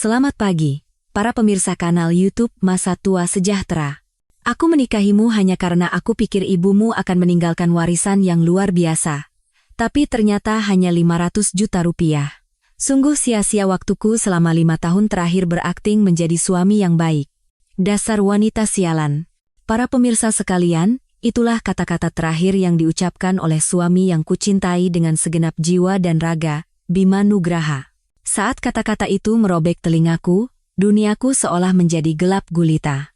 Selamat pagi, para pemirsa kanal YouTube Masa Tua Sejahtera. Aku menikahimu hanya karena aku pikir ibumu akan meninggalkan warisan yang luar biasa. Tapi ternyata hanya 500 juta rupiah. Sungguh sia-sia waktuku selama 5 tahun terakhir berakting menjadi suami yang baik. Dasar wanita sialan. Para pemirsa sekalian, itulah kata-kata terakhir yang diucapkan oleh suami yang kucintai dengan segenap jiwa dan raga, Bima Nugraha. Saat kata-kata itu merobek telingaku, duniaku seolah menjadi gelap gulita.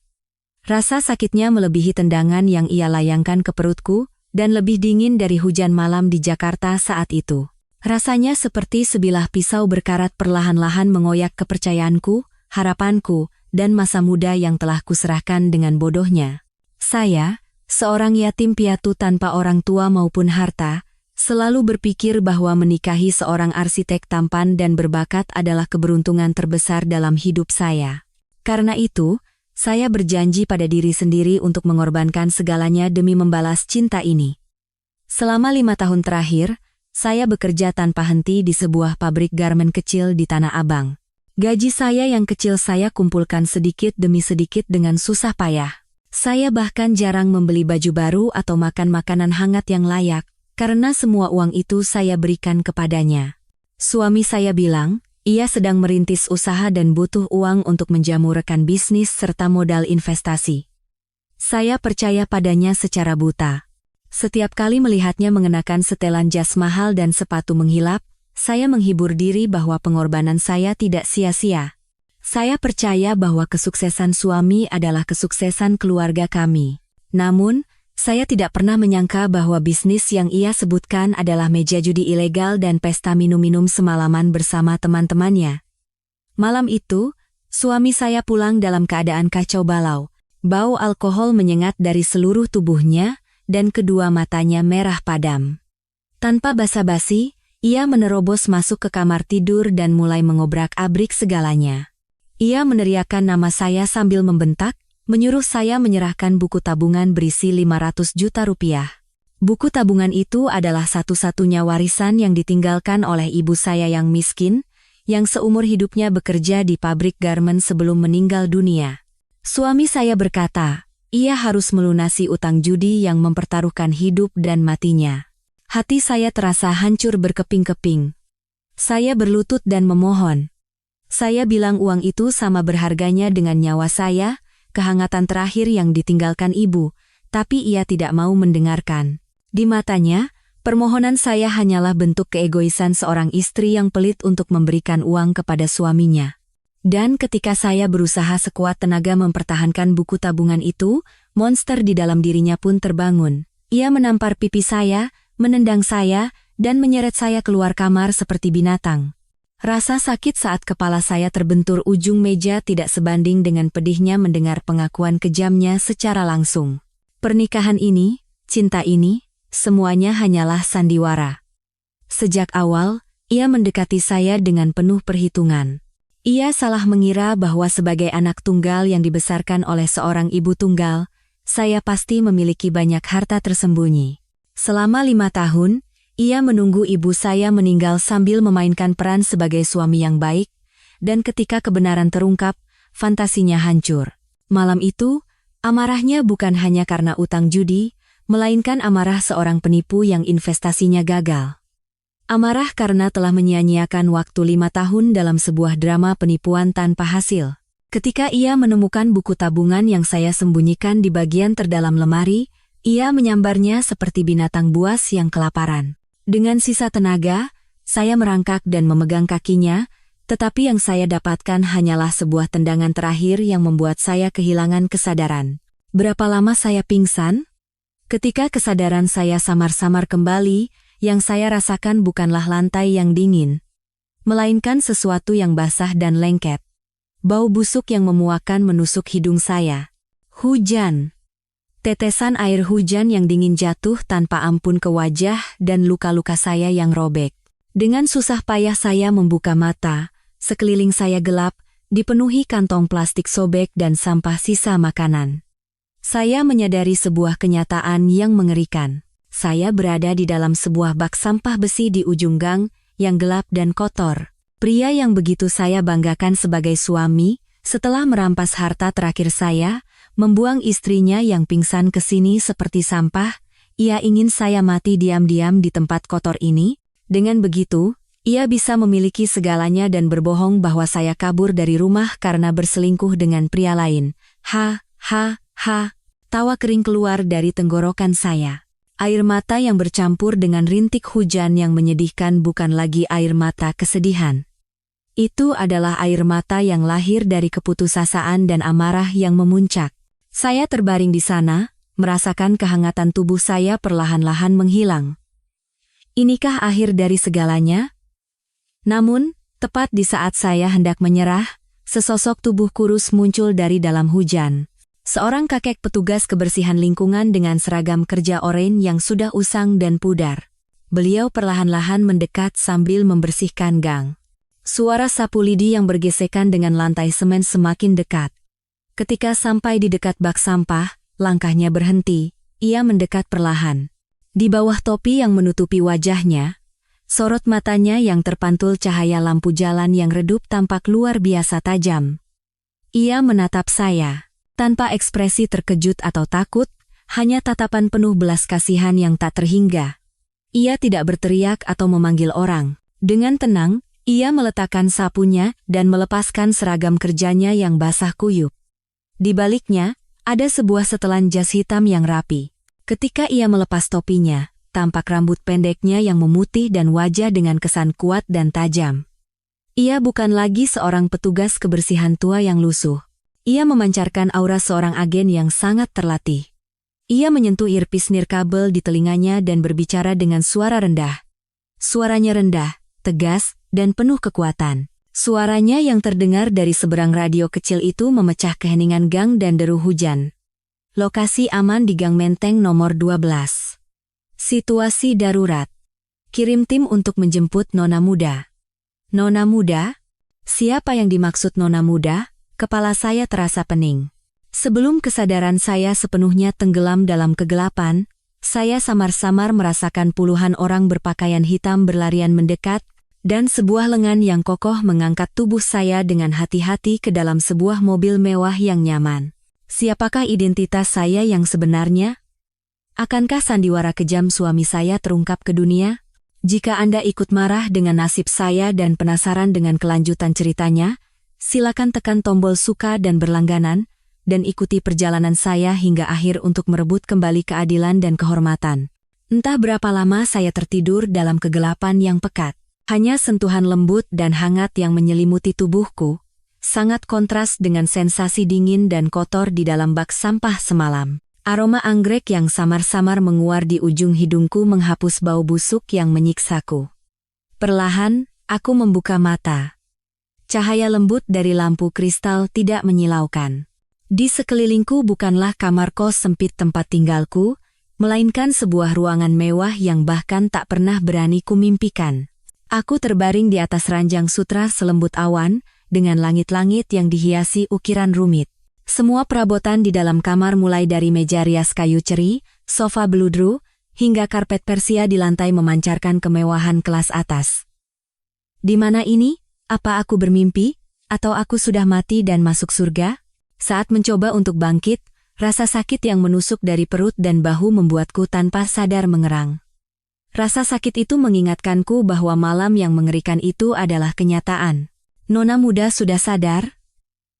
Rasa sakitnya melebihi tendangan yang ia layangkan ke perutku, dan lebih dingin dari hujan malam di Jakarta saat itu. Rasanya seperti sebilah pisau berkarat perlahan-lahan mengoyak kepercayaanku, harapanku, dan masa muda yang telah kuserahkan dengan bodohnya. Saya, seorang yatim piatu tanpa orang tua maupun harta, selalu berpikir bahwa menikahi seorang arsitek tampan dan berbakat adalah keberuntungan terbesar dalam hidup saya. Karena itu, saya berjanji pada diri sendiri untuk mengorbankan segalanya demi membalas cinta ini. Selama 5 tahun terakhir, saya bekerja tanpa henti di sebuah pabrik garmen kecil di Tanah Abang. Gaji saya yang kecil saya kumpulkan sedikit demi sedikit dengan susah payah. Saya bahkan jarang membeli baju baru atau makan makanan hangat yang layak, karena semua uang itu saya berikan kepadanya. Suami saya bilang, ia sedang merintis usaha dan butuh uang untuk menjamu rekan bisnis serta modal investasi. Saya percaya padanya secara buta. Setiap kali melihatnya mengenakan setelan jas mahal dan sepatu menghilap, saya menghibur diri bahwa pengorbanan saya tidak sia-sia. Saya percaya bahwa kesuksesan suami adalah kesuksesan keluarga kami. Namun, saya tidak pernah menyangka bahwa bisnis yang ia sebutkan adalah meja judi ilegal dan pesta minum-minum semalaman bersama teman-temannya. Malam itu, suami saya pulang dalam keadaan kacau balau. Bau alkohol menyengat dari seluruh tubuhnya, dan kedua matanya merah padam. Tanpa basa-basi, ia menerobos masuk ke kamar tidur dan mulai mengobrak-abrik segalanya. Ia meneriakkan nama saya sambil membentak, menyuruh saya menyerahkan buku tabungan berisi 500 juta rupiah. Buku tabungan itu adalah satu-satunya warisan yang ditinggalkan oleh ibu saya yang miskin, yang seumur hidupnya bekerja di pabrik garmen sebelum meninggal dunia. Suami saya berkata, ia harus melunasi utang judi yang mempertaruhkan hidup dan matinya. Hati saya terasa hancur berkeping-keping. Saya berlutut dan memohon. Saya bilang uang itu sama berharganya dengan nyawa saya, kehangatan terakhir yang ditinggalkan ibu, tapi ia tidak mau mendengarkan. Di matanya, permohonan saya hanyalah bentuk keegoisan seorang istri yang pelit untuk memberikan uang kepada suaminya. Dan ketika saya berusaha sekuat tenaga mempertahankan buku tabungan itu, monster di dalam dirinya pun terbangun. Ia menampar pipi saya, menendang saya, dan menyeret saya keluar kamar seperti binatang. Rasa sakit saat kepala saya terbentur ujung meja tidak sebanding dengan pedihnya mendengar pengakuan kejamnya secara langsung. Pernikahan ini, cinta ini, semuanya hanyalah sandiwara. Sejak awal, ia mendekati saya dengan penuh perhitungan. Ia salah mengira bahwa sebagai anak tunggal yang dibesarkan oleh seorang ibu tunggal, saya pasti memiliki banyak harta tersembunyi. Selama 5 tahun, ia menunggu ibu saya meninggal sambil memainkan peran sebagai suami yang baik, dan ketika kebenaran terungkap, fantasinya hancur. Malam itu, amarahnya bukan hanya karena utang judi, melainkan amarah seorang penipu yang investasinya gagal. Amarah karena telah menyia-nyiakan waktu 5 tahun dalam sebuah drama penipuan tanpa hasil. Ketika ia menemukan buku tabungan yang saya sembunyikan di bagian terdalam lemari, ia menyambarnya seperti binatang buas yang kelaparan. Dengan sisa tenaga, saya merangkak dan memegang kakinya, tetapi yang saya dapatkan hanyalah sebuah tendangan terakhir yang membuat saya kehilangan kesadaran. Berapa lama saya pingsan? Ketika kesadaran saya samar-samar kembali, yang saya rasakan bukanlah lantai yang dingin, melainkan sesuatu yang basah dan lengket. Bau busuk yang memuakan menusuk hidung saya. Hujan. Tetesan air hujan yang dingin jatuh tanpa ampun ke wajah dan luka-luka saya yang robek. Dengan susah payah saya membuka mata, sekeliling saya gelap, dipenuhi kantong plastik sobek dan sampah sisa makanan. Saya menyadari sebuah kenyataan yang mengerikan. Saya berada di dalam sebuah bak sampah besi di ujung gang, yang gelap dan kotor. Pria yang begitu saya banggakan sebagai suami, setelah merampas harta terakhir saya, membuang istrinya yang pingsan ke sini seperti sampah, ia ingin saya mati diam-diam di tempat kotor ini. Dengan begitu, ia bisa memiliki segalanya dan berbohong bahwa saya kabur dari rumah karena berselingkuh dengan pria lain. Ha, ha, ha. Tawa kering keluar dari tenggorokan saya. Air mata yang bercampur dengan rintik hujan yang menyedihkan bukan lagi air mata kesedihan. Itu adalah air mata yang lahir dari keputusasaan dan amarah yang memuncak. Saya terbaring di sana, merasakan kehangatan tubuh saya perlahan-lahan menghilang. Inikah akhir dari segalanya? Namun, tepat di saat saya hendak menyerah, sesosok tubuh kurus muncul dari dalam hujan. Seorang kakek petugas kebersihan lingkungan dengan seragam kerja oranye yang sudah usang dan pudar. Beliau perlahan-lahan mendekat sambil membersihkan gang. Suara sapu lidi yang bergesekan dengan lantai semen semakin dekat. Ketika sampai di dekat bak sampah, langkahnya berhenti, ia mendekat perlahan. Di bawah topi yang menutupi wajahnya, sorot matanya yang terpantul cahaya lampu jalan yang redup tampak luar biasa tajam. Ia menatap saya, tanpa ekspresi terkejut atau takut, hanya tatapan penuh belas kasihan yang tak terhingga. Ia tidak berteriak atau memanggil orang. Dengan tenang, ia meletakkan sapunya dan melepaskan seragam kerjanya yang basah kuyup. Di baliknya, ada sebuah setelan jas hitam yang rapi. Ketika ia melepas topinya, tampak rambut pendeknya yang memutih dan wajah dengan kesan kuat dan tajam. Ia bukan lagi seorang petugas kebersihan tua yang lusuh. Ia memancarkan aura seorang agen yang sangat terlatih. Ia menyentuh earpiece nirkabel di telinganya dan berbicara dengan suara rendah. Suaranya rendah, tegas, dan penuh kekuatan. Suaranya yang terdengar dari seberang radio kecil itu memecah keheningan gang dan deru hujan. Lokasi aman di Gang Menteng nomor 12. Situasi darurat. Kirim tim untuk menjemput Nona Muda. Nona Muda? Siapa yang dimaksud Nona Muda? Kepala saya terasa pening. Sebelum kesadaran saya sepenuhnya tenggelam dalam kegelapan, saya samar-samar merasakan puluhan orang berpakaian hitam berlarian mendekat, dan sebuah lengan yang kokoh mengangkat tubuh saya dengan hati-hati ke dalam sebuah mobil mewah yang nyaman. Siapakah identitas saya yang sebenarnya? Akankah sandiwara kejam suami saya terungkap ke dunia? Jika Anda ikut marah dengan nasib saya dan penasaran dengan kelanjutan ceritanya, silakan tekan tombol suka dan berlangganan, dan ikuti perjalanan saya hingga akhir untuk merebut kembali keadilan dan kehormatan. Entah berapa lama saya tertidur dalam kegelapan yang pekat. Hanya sentuhan lembut dan hangat yang menyelimuti tubuhku, sangat kontras dengan sensasi dingin dan kotor di dalam bak sampah semalam. Aroma anggrek yang samar-samar menguar di ujung hidungku menghapus bau busuk yang menyiksaku. Perlahan, aku membuka mata. Cahaya lembut dari lampu kristal tidak menyilaukan. Di sekelilingku bukanlah kamar kos sempit tempat tinggalku, melainkan sebuah ruangan mewah yang bahkan tak pernah berani kumimpikan. Aku terbaring di atas ranjang sutra selembut awan, dengan langit-langit yang dihiasi ukiran rumit. Semua perabotan di dalam kamar mulai dari meja rias kayu ceri, sofa beludru, hingga karpet Persia di lantai memancarkan kemewahan kelas atas. Di mana ini? Apa aku bermimpi? Atau aku sudah mati dan masuk surga? Saat mencoba untuk bangkit, rasa sakit yang menusuk dari perut dan bahu membuatku tanpa sadar mengerang. Rasa sakit itu mengingatkanku bahwa malam yang mengerikan itu adalah kenyataan. Nona Muda sudah sadar?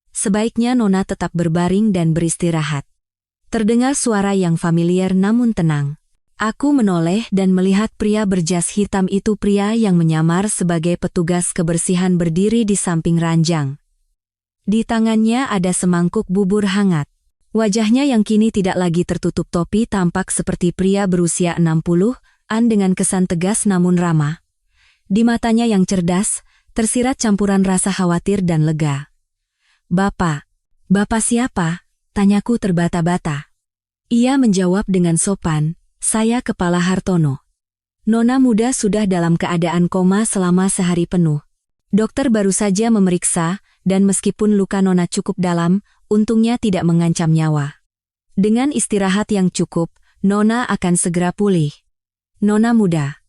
Sebaiknya Nona tetap berbaring dan beristirahat. Terdengar suara yang familiar namun tenang. Aku menoleh dan melihat pria berjas hitam itu, pria yang menyamar sebagai petugas kebersihan berdiri di samping ranjang. Di tangannya ada semangkuk bubur hangat. Wajahnya yang kini tidak lagi tertutup topi tampak seperti pria berusia 60-an dengan kesan tegas namun ramah. Di matanya yang cerdas, tersirat campuran rasa khawatir dan lega. Bapak siapa? Tanyaku terbata-bata. Ia menjawab dengan sopan, saya Kepala Hartono. Nona Muda sudah dalam keadaan koma selama sehari penuh. Dokter baru saja memeriksa, dan meskipun luka Nona cukup dalam, untungnya tidak mengancam nyawa. Dengan istirahat yang cukup, Nona akan segera pulih. Nona Muda.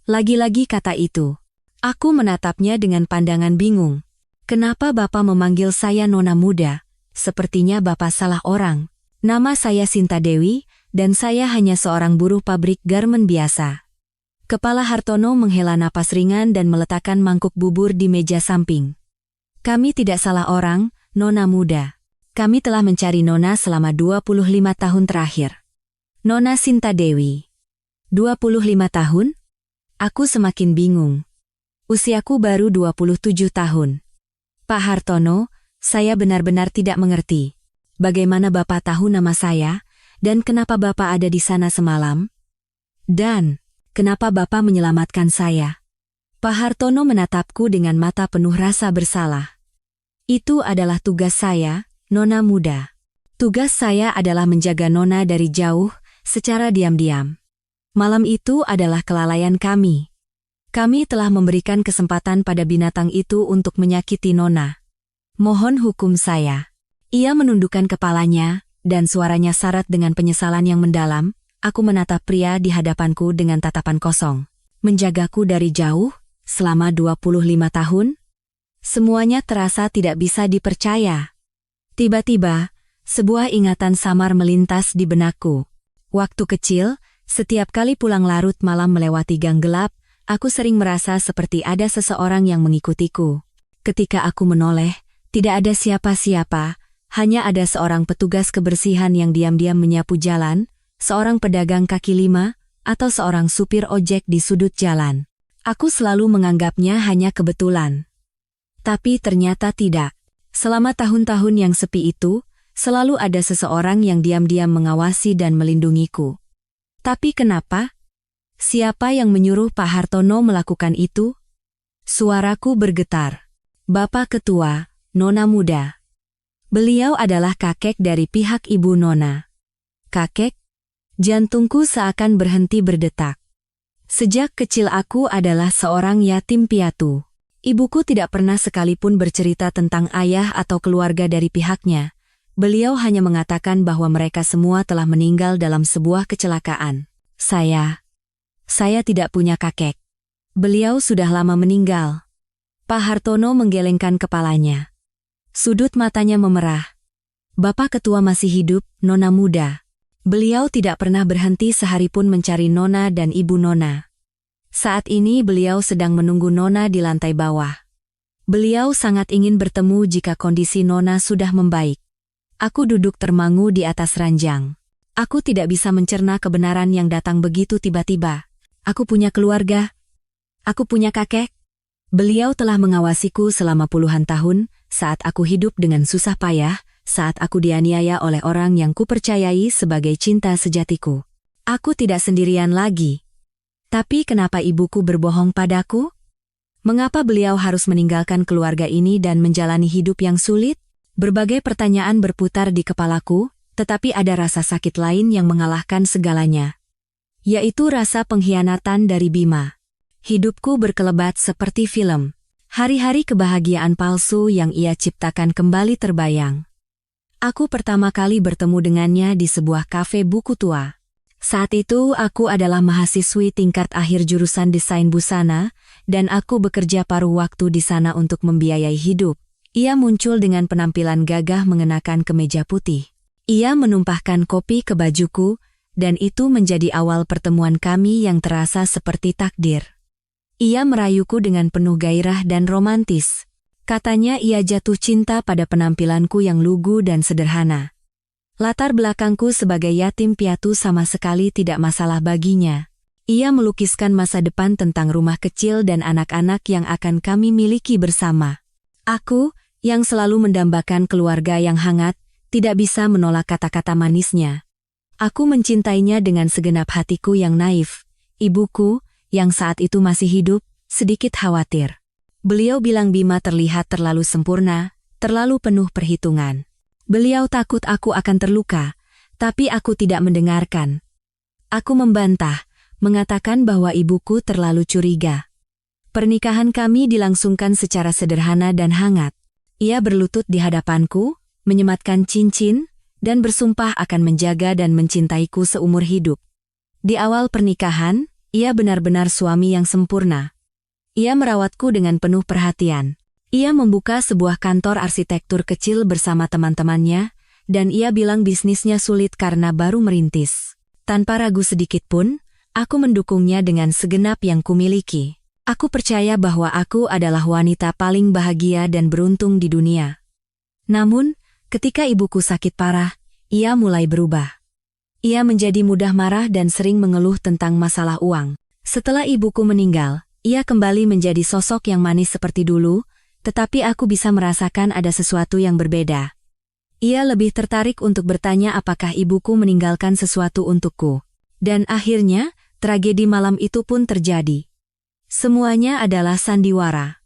Lagi-lagi kata itu. Aku menatapnya dengan pandangan bingung. Kenapa Bapak memanggil saya Nona Muda? Sepertinya Bapak salah orang. Nama saya Sinta Dewi, dan saya hanya seorang buruh pabrik garmen biasa. Kepala Hartono menghela napas ringan dan meletakkan mangkuk bubur di meja samping. Kami tidak salah orang, Nona Muda. Kami telah mencari Nona selama 25 tahun terakhir. Nona Sinta Dewi. 25 tahun? Aku semakin bingung. Usiaku baru 27 tahun. Pak Hartono, saya benar-benar tidak mengerti. Bagaimana Bapak tahu nama saya, dan kenapa Bapak ada di sana semalam? Dan, kenapa Bapak menyelamatkan saya? Pak Hartono menatapku dengan mata penuh rasa bersalah. Itu adalah tugas saya, Nona Muda. Tugas saya adalah menjaga Nona dari jauh, secara diam-diam. Malam itu adalah kelalaian kami. Kami telah memberikan kesempatan pada binatang itu untuk menyakiti Nona. Mohon hukum saya. Ia menundukkan kepalanya, dan suaranya syarat dengan penyesalan yang mendalam. Aku menatap pria di hadapanku dengan tatapan kosong. Menjagaku dari jauh, selama 25 tahun? Semuanya terasa tidak bisa dipercaya. Tiba-tiba, sebuah ingatan samar melintas di benakku. Waktu kecil, setiap kali pulang larut malam melewati gang gelap, aku sering merasa seperti ada seseorang yang mengikutiku. Ketika aku menoleh, tidak ada siapa-siapa, hanya ada seorang petugas kebersihan yang diam-diam menyapu jalan, seorang pedagang kaki lima, atau seorang supir ojek di sudut jalan. Aku selalu menganggapnya hanya kebetulan. Tapi ternyata tidak. Selama tahun-tahun yang sepi itu, selalu ada seseorang yang diam-diam mengawasi dan melindungiku. Tapi kenapa? Siapa yang menyuruh Pak Hartono melakukan itu? Suaraku bergetar. Bapak Ketua, Nona Muda. Beliau adalah kakek dari pihak ibu Nona. Kakek? Jantungku seakan berhenti berdetak. Sejak kecil aku adalah seorang yatim piatu. Ibuku tidak pernah sekalipun bercerita tentang ayah atau keluarga dari pihaknya. Beliau hanya mengatakan bahwa mereka semua telah meninggal dalam sebuah kecelakaan. Saya tidak punya kakek. Beliau sudah lama meninggal. Pak Hartono menggelengkan kepalanya. Sudut matanya memerah. Bapak Ketua masih hidup, Nona Muda. Beliau tidak pernah berhenti sehari pun mencari Nona dan Ibu Nona. Saat ini beliau sedang menunggu Nona di lantai bawah. Beliau sangat ingin bertemu jika kondisi Nona sudah membaik. Aku duduk termangu di atas ranjang. Aku tidak bisa mencerna kebenaran yang datang begitu tiba-tiba. Aku punya keluarga. Aku punya kakek. Beliau telah mengawasiku selama puluhan tahun, saat aku hidup dengan susah payah, saat aku dianiaya oleh orang yang kupercayai sebagai cinta sejatiku. Aku tidak sendirian lagi. Tapi kenapa ibuku berbohong padaku? Mengapa beliau harus meninggalkan keluarga ini dan menjalani hidup yang sulit? Berbagai pertanyaan berputar di kepalaku, tetapi ada rasa sakit lain yang mengalahkan segalanya. Yaitu rasa pengkhianatan dari Bima. Hidupku berkelebat seperti film. Hari-hari kebahagiaan palsu yang ia ciptakan kembali terbayang. Aku pertama kali bertemu dengannya di sebuah kafe buku tua. Saat itu aku adalah mahasiswi tingkat akhir jurusan desain busana, dan aku bekerja paruh waktu di sana untuk membiayai hidup. Ia muncul dengan penampilan gagah mengenakan kemeja putih. Ia menumpahkan kopi ke bajuku, dan itu menjadi awal pertemuan kami yang terasa seperti takdir. Ia merayuku dengan penuh gairah dan romantis. Katanya ia jatuh cinta pada penampilanku yang lugu dan sederhana. Latar belakangku sebagai yatim piatu sama sekali tidak masalah baginya. Ia melukiskan masa depan tentang rumah kecil dan anak-anak yang akan kami miliki bersama. Aku, yang selalu mendambakan keluarga yang hangat, tidak bisa menolak kata-kata manisnya. Aku mencintainya dengan segenap hatiku yang naif. Ibuku, yang saat itu masih hidup, sedikit khawatir. Beliau bilang Bima terlihat terlalu sempurna, terlalu penuh perhitungan. Beliau takut aku akan terluka, tapi aku tidak mendengarkan. Aku membantah, mengatakan bahwa ibuku terlalu curiga. Pernikahan kami dilangsungkan secara sederhana dan hangat. Ia berlutut di hadapanku, menyematkan cincin, dan bersumpah akan menjaga dan mencintaiku seumur hidup. Di awal pernikahan, ia benar-benar suami yang sempurna. Ia merawatku dengan penuh perhatian. Ia membuka sebuah kantor arsitektur kecil bersama teman-temannya, dan ia bilang bisnisnya sulit karena baru merintis. Tanpa ragu sedikit pun, aku mendukungnya dengan segenap yang kumiliki. Aku percaya bahwa aku adalah wanita paling bahagia dan beruntung di dunia. Namun, ketika ibuku sakit parah, ia mulai berubah. Ia menjadi mudah marah dan sering mengeluh tentang masalah uang. Setelah ibuku meninggal, ia kembali menjadi sosok yang manis seperti dulu, tetapi aku bisa merasakan ada sesuatu yang berbeda. Ia lebih tertarik untuk bertanya apakah ibuku meninggalkan sesuatu untukku. Dan akhirnya, tragedi malam itu pun terjadi. Semuanya adalah sandiwara.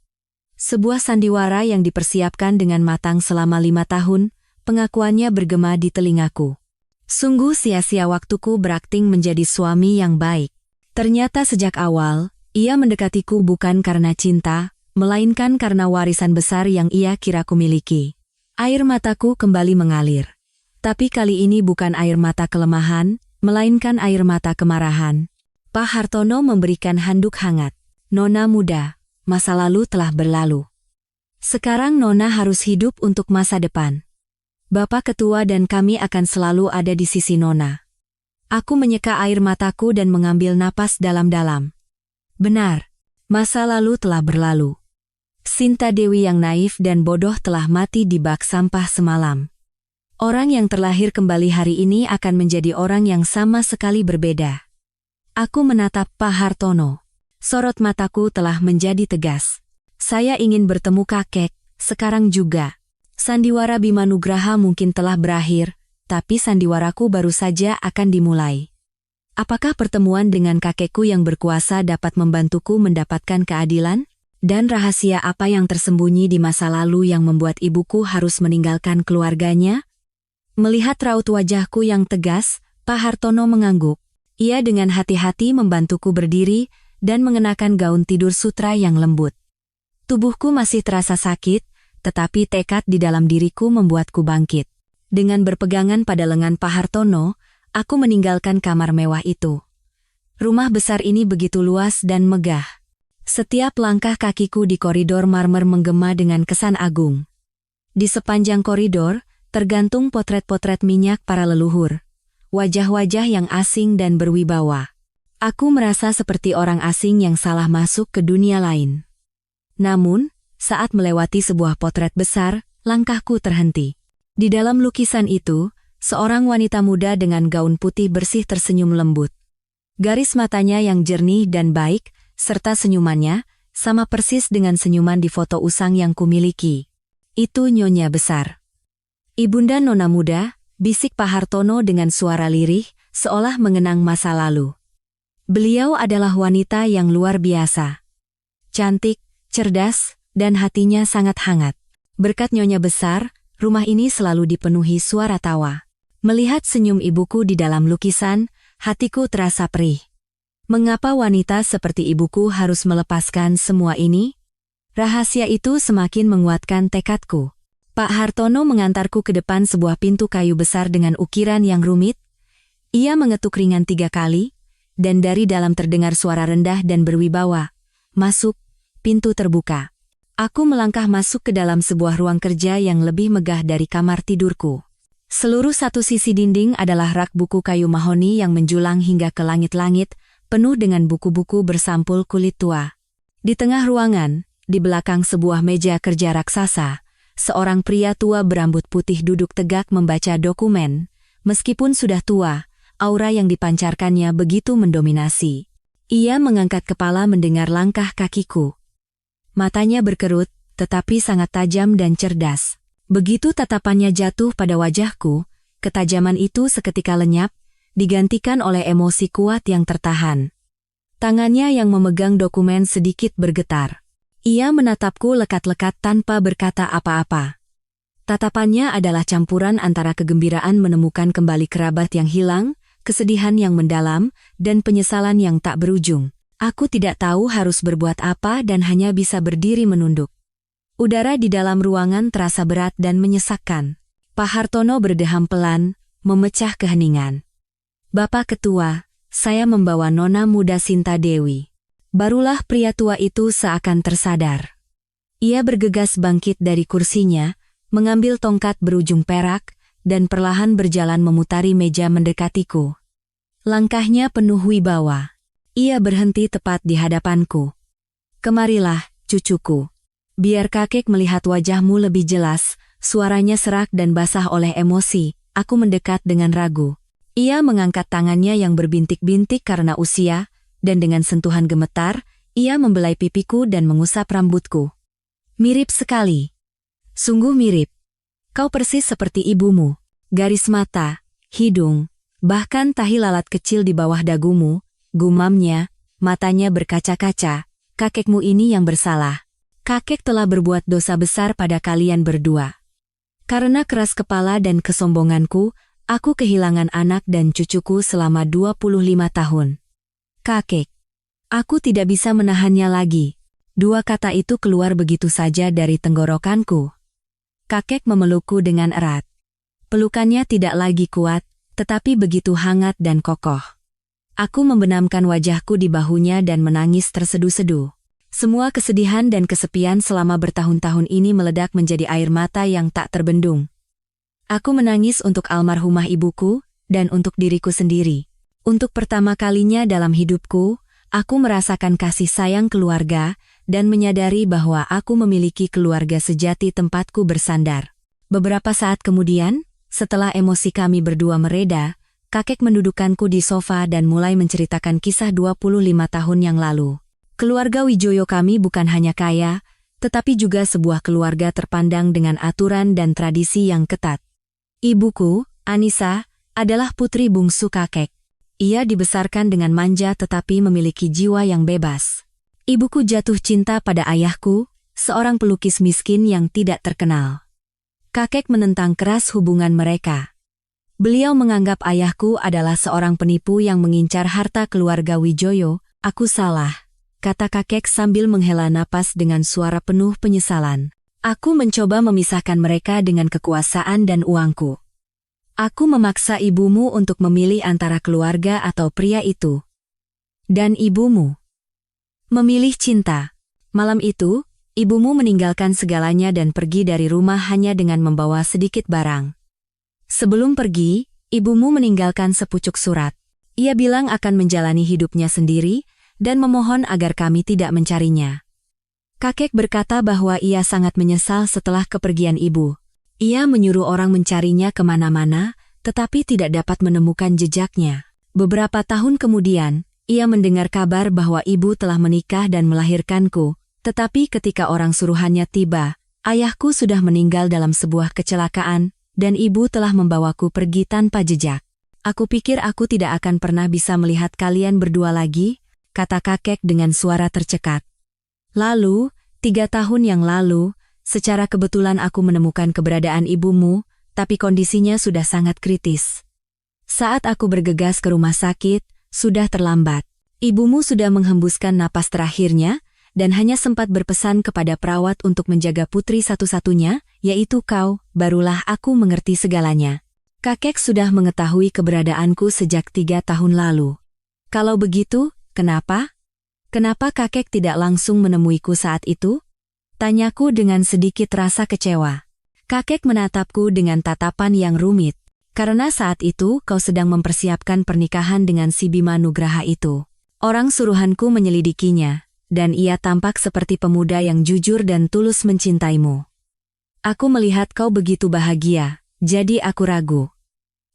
Sebuah sandiwara yang dipersiapkan dengan matang selama 5 tahun, pengakuannya bergema di telingaku. Sungguh sia-sia waktuku berakting menjadi suami yang baik. Ternyata sejak awal, ia mendekatiku bukan karena cinta, melainkan karena warisan besar yang ia kira kumiliki. Air mataku kembali mengalir. Tapi kali ini bukan air mata kelemahan, melainkan air mata kemarahan. Pak Hartono memberikan handuk hangat. Nona muda, masa lalu telah berlalu. Sekarang Nona harus hidup untuk masa depan. Bapak ketua dan kami akan selalu ada di sisi Nona. Aku menyeka air mataku dan mengambil napas dalam-dalam. Benar, masa lalu telah berlalu. Sinta Dewi yang naif dan bodoh telah mati di bak sampah semalam. Orang yang terlahir kembali hari ini akan menjadi orang yang sama sekali berbeda. Aku menatap Pak Hartono. Sorot mataku telah menjadi tegas. Saya ingin bertemu kakek, sekarang juga. Sandiwara Bima Nugraha mungkin telah berakhir, tapi sandiwaraku baru saja akan dimulai. Apakah pertemuan dengan kakekku yang berkuasa dapat membantuku mendapatkan keadilan? Dan rahasia apa yang tersembunyi di masa lalu yang membuat ibuku harus meninggalkan keluarganya? Melihat raut wajahku yang tegas, Pak Hartono mengangguk. Ia dengan hati-hati membantuku berdiri dan mengenakan gaun tidur sutra yang lembut. Tubuhku masih terasa sakit, tetapi tekad di dalam diriku membuatku bangkit. Dengan berpegangan pada lengan Pak Hartono, aku meninggalkan kamar mewah itu. Rumah besar ini begitu luas dan megah. Setiap langkah kakiku di koridor marmer menggema dengan kesan agung. Di sepanjang koridor, tergantung potret-potret minyak para leluhur. Wajah-wajah yang asing dan berwibawa. Aku merasa seperti orang asing yang salah masuk ke dunia lain. Namun, saat melewati sebuah potret besar, langkahku terhenti. Di dalam lukisan itu, seorang wanita muda dengan gaun putih bersih tersenyum lembut. Garis matanya yang jernih dan baik, serta senyumannya, sama persis dengan senyuman di foto usang yang kumiliki. Itu nyonya besar. Ibunda Nona muda, bisik Pak Hartono dengan suara lirih, seolah mengenang masa lalu. Beliau adalah wanita yang luar biasa. Cantik, cerdas, dan hatinya sangat hangat. Berkat nyonya besar, rumah ini selalu dipenuhi suara tawa. Melihat senyum ibuku di dalam lukisan, hatiku terasa perih. Mengapa wanita seperti ibuku harus melepaskan semua ini? Rahasia itu semakin menguatkan tekadku. Pak Hartono mengantarku ke depan sebuah pintu kayu besar dengan ukiran yang rumit. Ia mengetuk ringan 3 kali, dan dari dalam terdengar suara rendah dan berwibawa. Masuk, pintu terbuka. Aku melangkah masuk ke dalam sebuah ruang kerja yang lebih megah dari kamar tidurku. Seluruh satu sisi dinding adalah rak buku kayu mahoni yang menjulang hingga ke langit-langit, penuh dengan buku-buku bersampul kulit tua. Di tengah ruangan, di belakang sebuah meja kerja raksasa, seorang pria tua berambut putih duduk tegak membaca dokumen. Meskipun sudah tua, aura yang dipancarkannya begitu mendominasi. Ia mengangkat kepala mendengar langkah kakiku. Matanya berkerut, tetapi sangat tajam dan cerdas. Begitu tatapannya jatuh pada wajahku, ketajaman itu seketika lenyap, digantikan oleh emosi kuat yang tertahan. Tangannya yang memegang dokumen sedikit bergetar. Ia menatapku lekat-lekat tanpa berkata apa-apa. Tatapannya adalah campuran antara kegembiraan menemukan kembali kerabat yang hilang, kesedihan yang mendalam, dan penyesalan yang tak berujung. Aku tidak tahu harus berbuat apa dan hanya bisa berdiri menunduk. Udara di dalam ruangan terasa berat dan menyesakkan. Pak Hartono berdeham pelan, memecah keheningan. Bapak Ketua, saya membawa Nona muda Sinta Dewi. Barulah pria tua itu seakan tersadar. Ia bergegas bangkit dari kursinya, mengambil tongkat berujung perak, dan perlahan berjalan memutari meja mendekatiku. Langkahnya penuh wibawa. Ia berhenti tepat di hadapanku. "Kemarilah, cucuku. Biar kakek melihat wajahmu lebih jelas." Suaranya serak dan basah oleh emosi. Aku mendekat dengan ragu. Ia mengangkat tangannya yang berbintik-bintik karena usia, dan dengan sentuhan gemetar, ia membelai pipiku dan mengusap rambutku. "Mirip sekali. Sungguh mirip. Kau persis seperti ibumu. Garis mata, hidung, bahkan tahi lalat kecil di bawah dagumu," gumamnya, matanya berkaca-kaca. "Kakekmu ini yang bersalah. Kakek telah berbuat dosa besar pada kalian berdua. Karena keras kepala dan kesombonganku, aku kehilangan anak dan cucuku selama 25 tahun. Kakek, aku tidak bisa menahannya lagi." Dua kata itu keluar begitu saja dari tenggorokanku. Kakek memelukku dengan erat. Pelukannya tidak lagi kuat, tetapi begitu hangat dan kokoh. Aku membenamkan wajahku di bahunya dan menangis terseduh-seduh. Semua kesedihan dan kesepian selama bertahun-tahun ini meledak menjadi air mata yang tak terbendung. Aku menangis untuk almarhumah ibuku, dan untuk diriku sendiri. Untuk pertama kalinya dalam hidupku, aku merasakan kasih sayang keluarga, dan menyadari bahwa aku memiliki keluarga sejati tempatku bersandar. Beberapa saat kemudian, setelah emosi kami berdua mereda, kakek mendudukkanku di sofa dan mulai menceritakan kisah 25 tahun yang lalu. Keluarga Wijoyo kami bukan hanya kaya, tetapi juga sebuah keluarga terpandang dengan aturan dan tradisi yang ketat. Ibuku, Anissa, adalah putri bungsu kakek. Ia dibesarkan dengan manja tetapi memiliki jiwa yang bebas. Ibuku jatuh cinta pada ayahku, seorang pelukis miskin yang tidak terkenal. Kakek menentang keras hubungan mereka. Beliau menganggap ayahku adalah seorang penipu yang mengincar harta keluarga Wijoyo. "Aku salah," kata kakek sambil menghela napas dengan suara penuh penyesalan. "Aku mencoba memisahkan mereka dengan kekuasaan dan uangku. Aku memaksa ibumu untuk memilih antara keluarga atau pria itu. Dan ibumu memilih cinta. Malam itu, ibumu meninggalkan segalanya dan pergi dari rumah hanya dengan membawa sedikit barang. Sebelum pergi, ibumu meninggalkan sepucuk surat. Ia bilang akan menjalani hidupnya sendiri, dan memohon agar kami tidak mencarinya." Kakek berkata bahwa ia sangat menyesal setelah kepergian ibu. Ia menyuruh orang mencarinya kemana-mana, tetapi tidak dapat menemukan jejaknya. Beberapa tahun kemudian, ia mendengar kabar bahwa ibu telah menikah dan melahirkanku, tetapi ketika orang suruhannya tiba, ayahku sudah meninggal dalam sebuah kecelakaan, dan ibu telah membawaku pergi tanpa jejak. "Aku pikir aku tidak akan pernah bisa melihat kalian berdua lagi," kata kakek dengan suara tercekat. "Lalu, 3 tahun yang lalu, secara kebetulan aku menemukan keberadaan ibumu, tapi kondisinya sudah sangat kritis. Saat aku bergegas ke rumah sakit, sudah terlambat. Ibumu sudah menghembuskan napas terakhirnya, dan hanya sempat berpesan kepada perawat untuk menjaga putri satu-satunya, yaitu kau. Barulah aku mengerti segalanya. Kakek sudah mengetahui keberadaanku sejak 3 tahun lalu. Kalau begitu, kenapa? Kenapa kakek tidak langsung menemuiku saat itu?" Tanyaku dengan sedikit rasa kecewa. Kakek menatapku dengan tatapan yang rumit. "Karena saat itu kau sedang mempersiapkan pernikahan dengan si Bima Nugraha itu. Orang suruhanku menyelidikinya, dan ia tampak seperti pemuda yang jujur dan tulus mencintaimu. Aku melihat kau begitu bahagia, jadi aku ragu.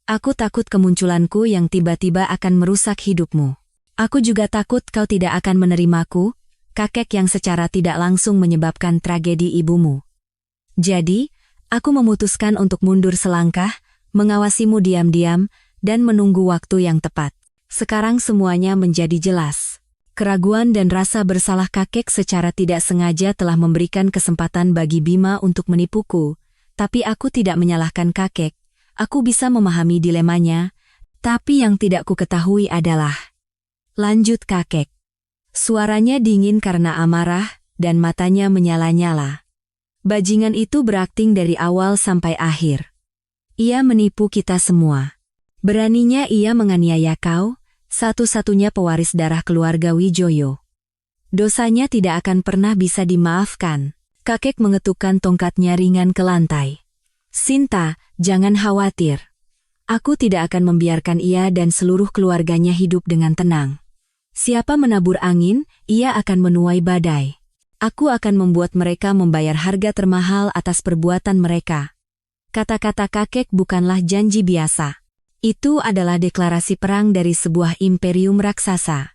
Aku takut kemunculanku yang tiba-tiba akan merusak hidupmu. Aku juga takut kau tidak akan menerimaku," kakek yang secara tidak langsung menyebabkan tragedi ibumu. "Jadi, aku memutuskan untuk mundur selangkah, mengawasimu diam-diam, dan menunggu waktu yang tepat. Sekarang semuanya menjadi jelas." Keraguan dan rasa bersalah kakek secara tidak sengaja telah memberikan kesempatan bagi Bima untuk menipuku, tapi aku tidak menyalahkan kakek. Aku bisa memahami dilemanya, tapi yang tidak ku ketahui adalah... Lanjut kakek. Suaranya dingin karena amarah, dan matanya menyala-nyala. "Bajingan itu berakting dari awal sampai akhir. Ia menipu kita semua. Beraninya ia menganiaya kau, satu-satunya pewaris darah keluarga Wijoyo. Dosanya tidak akan pernah bisa dimaafkan. Kakek mengetukkan tongkatnya ringan ke lantai. Sinta, jangan khawatir. Aku tidak akan membiarkan ia dan seluruh keluarganya hidup dengan tenang. Siapa menabur angin, ia akan menuai badai. Aku akan membuat mereka membayar harga termahal atas perbuatan mereka. Kata-kata kakek bukanlah janji biasa. Itu adalah deklarasi perang dari sebuah imperium raksasa.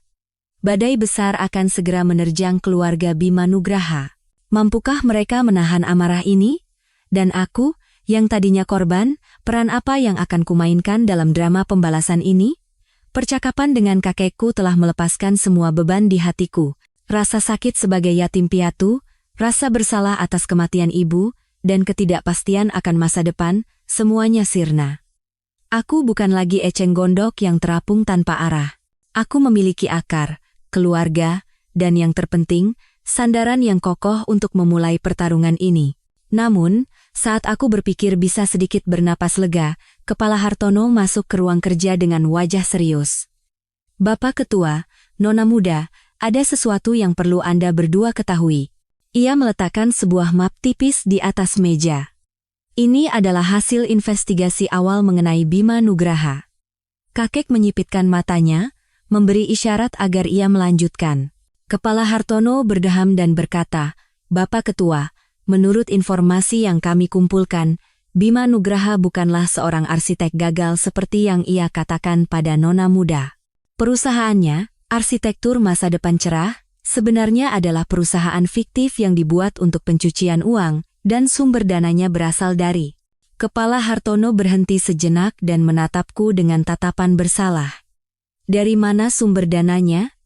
Badai besar akan segera menerjang keluarga Bima Nugraha. Mampukah mereka menahan amarah ini? Dan aku, yang tadinya korban, peran apa yang akan kumainkan dalam drama pembalasan ini? Percakapan dengan kakekku telah melepaskan semua beban di hatiku. Rasa sakit sebagai yatim piatu, rasa bersalah atas kematian ibu, dan ketidakpastian akan masa depan, semuanya sirna. Aku bukan lagi eceng gondok yang terapung tanpa arah. Aku memiliki akar, keluarga, dan yang terpenting, sandaran yang kokoh untuk memulai pertarungan ini. Namun, saat aku berpikir bisa sedikit bernapas lega, Kepala Hartono masuk ke ruang kerja dengan wajah serius. Bapak Ketua, Nona Muda, ada sesuatu yang perlu Anda berdua ketahui. Ia meletakkan sebuah map tipis di atas meja. Ini adalah hasil investigasi awal mengenai Bima Nugraha. Kakek menyipitkan matanya, memberi isyarat agar ia melanjutkan. Kepala Hartono berdeham dan berkata, Bapak Ketua, menurut informasi yang kami kumpulkan, Bima Nugraha bukanlah seorang arsitek gagal seperti yang ia katakan pada Nona Muda. Perusahaannya, arsitektur masa depan cerah, sebenarnya adalah perusahaan fiktif yang dibuat untuk pencucian uang, dan sumber dananya berasal dari. Kepala Hartono berhenti sejenak dan menatapku dengan tatapan bersalah. Dari mana sumber dananya?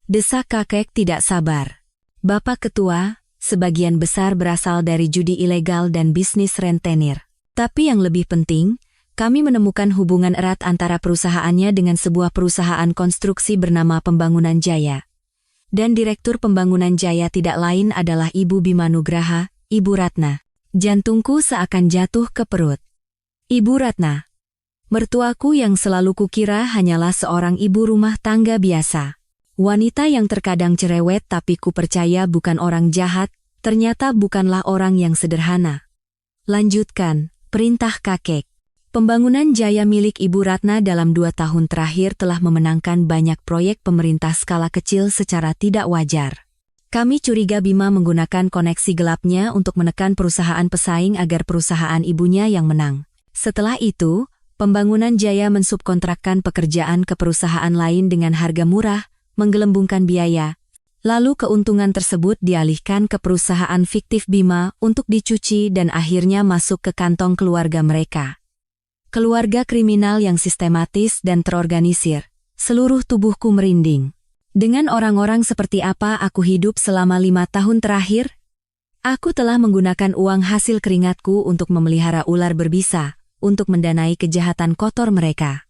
Desak kakek tidak sabar. Bapak Ketua, sebagian besar berasal dari judi ilegal dan bisnis rentenir. Tapi yang lebih penting, kami menemukan hubungan erat antara perusahaannya dengan sebuah perusahaan konstruksi bernama Pembangunan Jaya. Dan Direktur Pembangunan Jaya tidak lain adalah Ibu Bima Nugraha, Ibu Ratna. Jantungku seakan jatuh ke perut. Ibu Ratna. Mertuaku yang selalu kukira hanyalah seorang ibu rumah tangga biasa. Wanita yang terkadang cerewet tapi kupercaya bukan orang jahat, ternyata bukanlah orang yang sederhana. Lanjutkan, perintah kakek. Pembangunan Jaya milik Ibu Ratna dalam 2 tahun terakhir telah memenangkan banyak proyek pemerintah skala kecil secara tidak wajar. Kami curiga Bima menggunakan koneksi gelapnya untuk menekan perusahaan pesaing agar perusahaan ibunya yang menang. Setelah itu, Pembangunan Jaya mensubkontrakkan pekerjaan ke perusahaan lain dengan harga murah, menggelembungkan biaya. Lalu keuntungan tersebut dialihkan ke perusahaan fiktif Bima untuk dicuci dan akhirnya masuk ke kantong keluarga mereka. Keluarga kriminal yang sistematis dan terorganisir. Seluruh tubuhku merinding. Dengan orang-orang seperti apa aku hidup selama 5 tahun terakhir? Aku telah menggunakan uang hasil keringatku untuk memelihara ular berbisa, untuk mendanai kejahatan kotor mereka.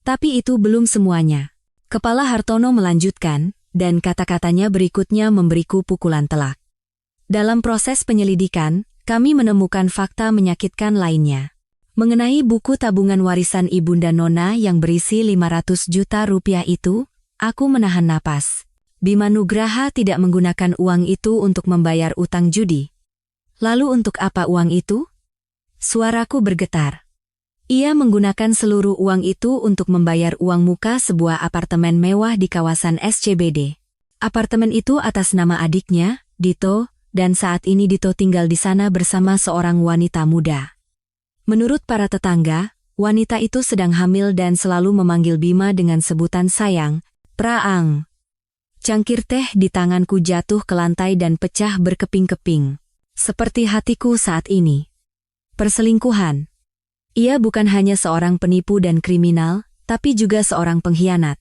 Tapi itu belum semuanya. Kepala Hartono melanjutkan, dan kata-katanya berikutnya memberiku pukulan telak. Dalam proses penyelidikan, kami menemukan fakta menyakitkan lainnya. Mengenai buku tabungan warisan Ibunda Nona yang berisi 500 juta rupiah itu, aku menahan napas. Bima Nugraha tidak menggunakan uang itu untuk membayar utang judi. Lalu untuk apa uang itu? Suaraku bergetar. Ia menggunakan seluruh uang itu untuk membayar uang muka sebuah apartemen mewah di kawasan SCBD. Apartemen itu atas nama adiknya, Dito, dan saat ini Dito tinggal di sana bersama seorang wanita muda. Menurut para tetangga, wanita itu sedang hamil dan selalu memanggil Bima dengan sebutan sayang, Praang. Cangkir teh di tanganku jatuh ke lantai dan pecah berkeping-keping. Seperti hatiku saat ini. Perselingkuhan. Ia bukan hanya seorang penipu dan kriminal, tapi juga seorang pengkhianat.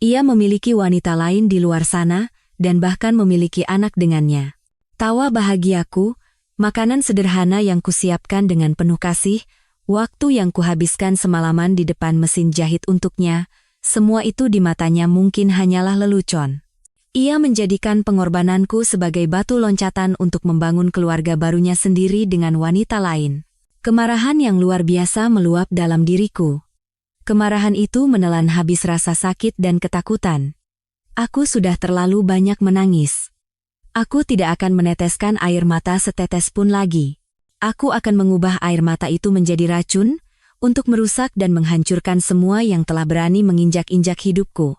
Ia memiliki wanita lain di luar sana, dan bahkan memiliki anak dengannya. Tawa bahagiaku, makanan sederhana yang kusiapkan dengan penuh kasih, waktu yang kuhabiskan semalaman di depan mesin jahit untuknya, semua itu di matanya mungkin hanyalah lelucon. Ia menjadikan pengorbananku sebagai batu loncatan untuk membangun keluarga barunya sendiri dengan wanita lain. Kemarahan yang luar biasa meluap dalam diriku. Kemarahan itu menelan habis rasa sakit dan ketakutan. Aku sudah terlalu banyak menangis. Aku tidak akan meneteskan air mata setetes pun lagi. Aku akan mengubah air mata itu menjadi racun, untuk merusak dan menghancurkan semua yang telah berani menginjak-injak hidupku.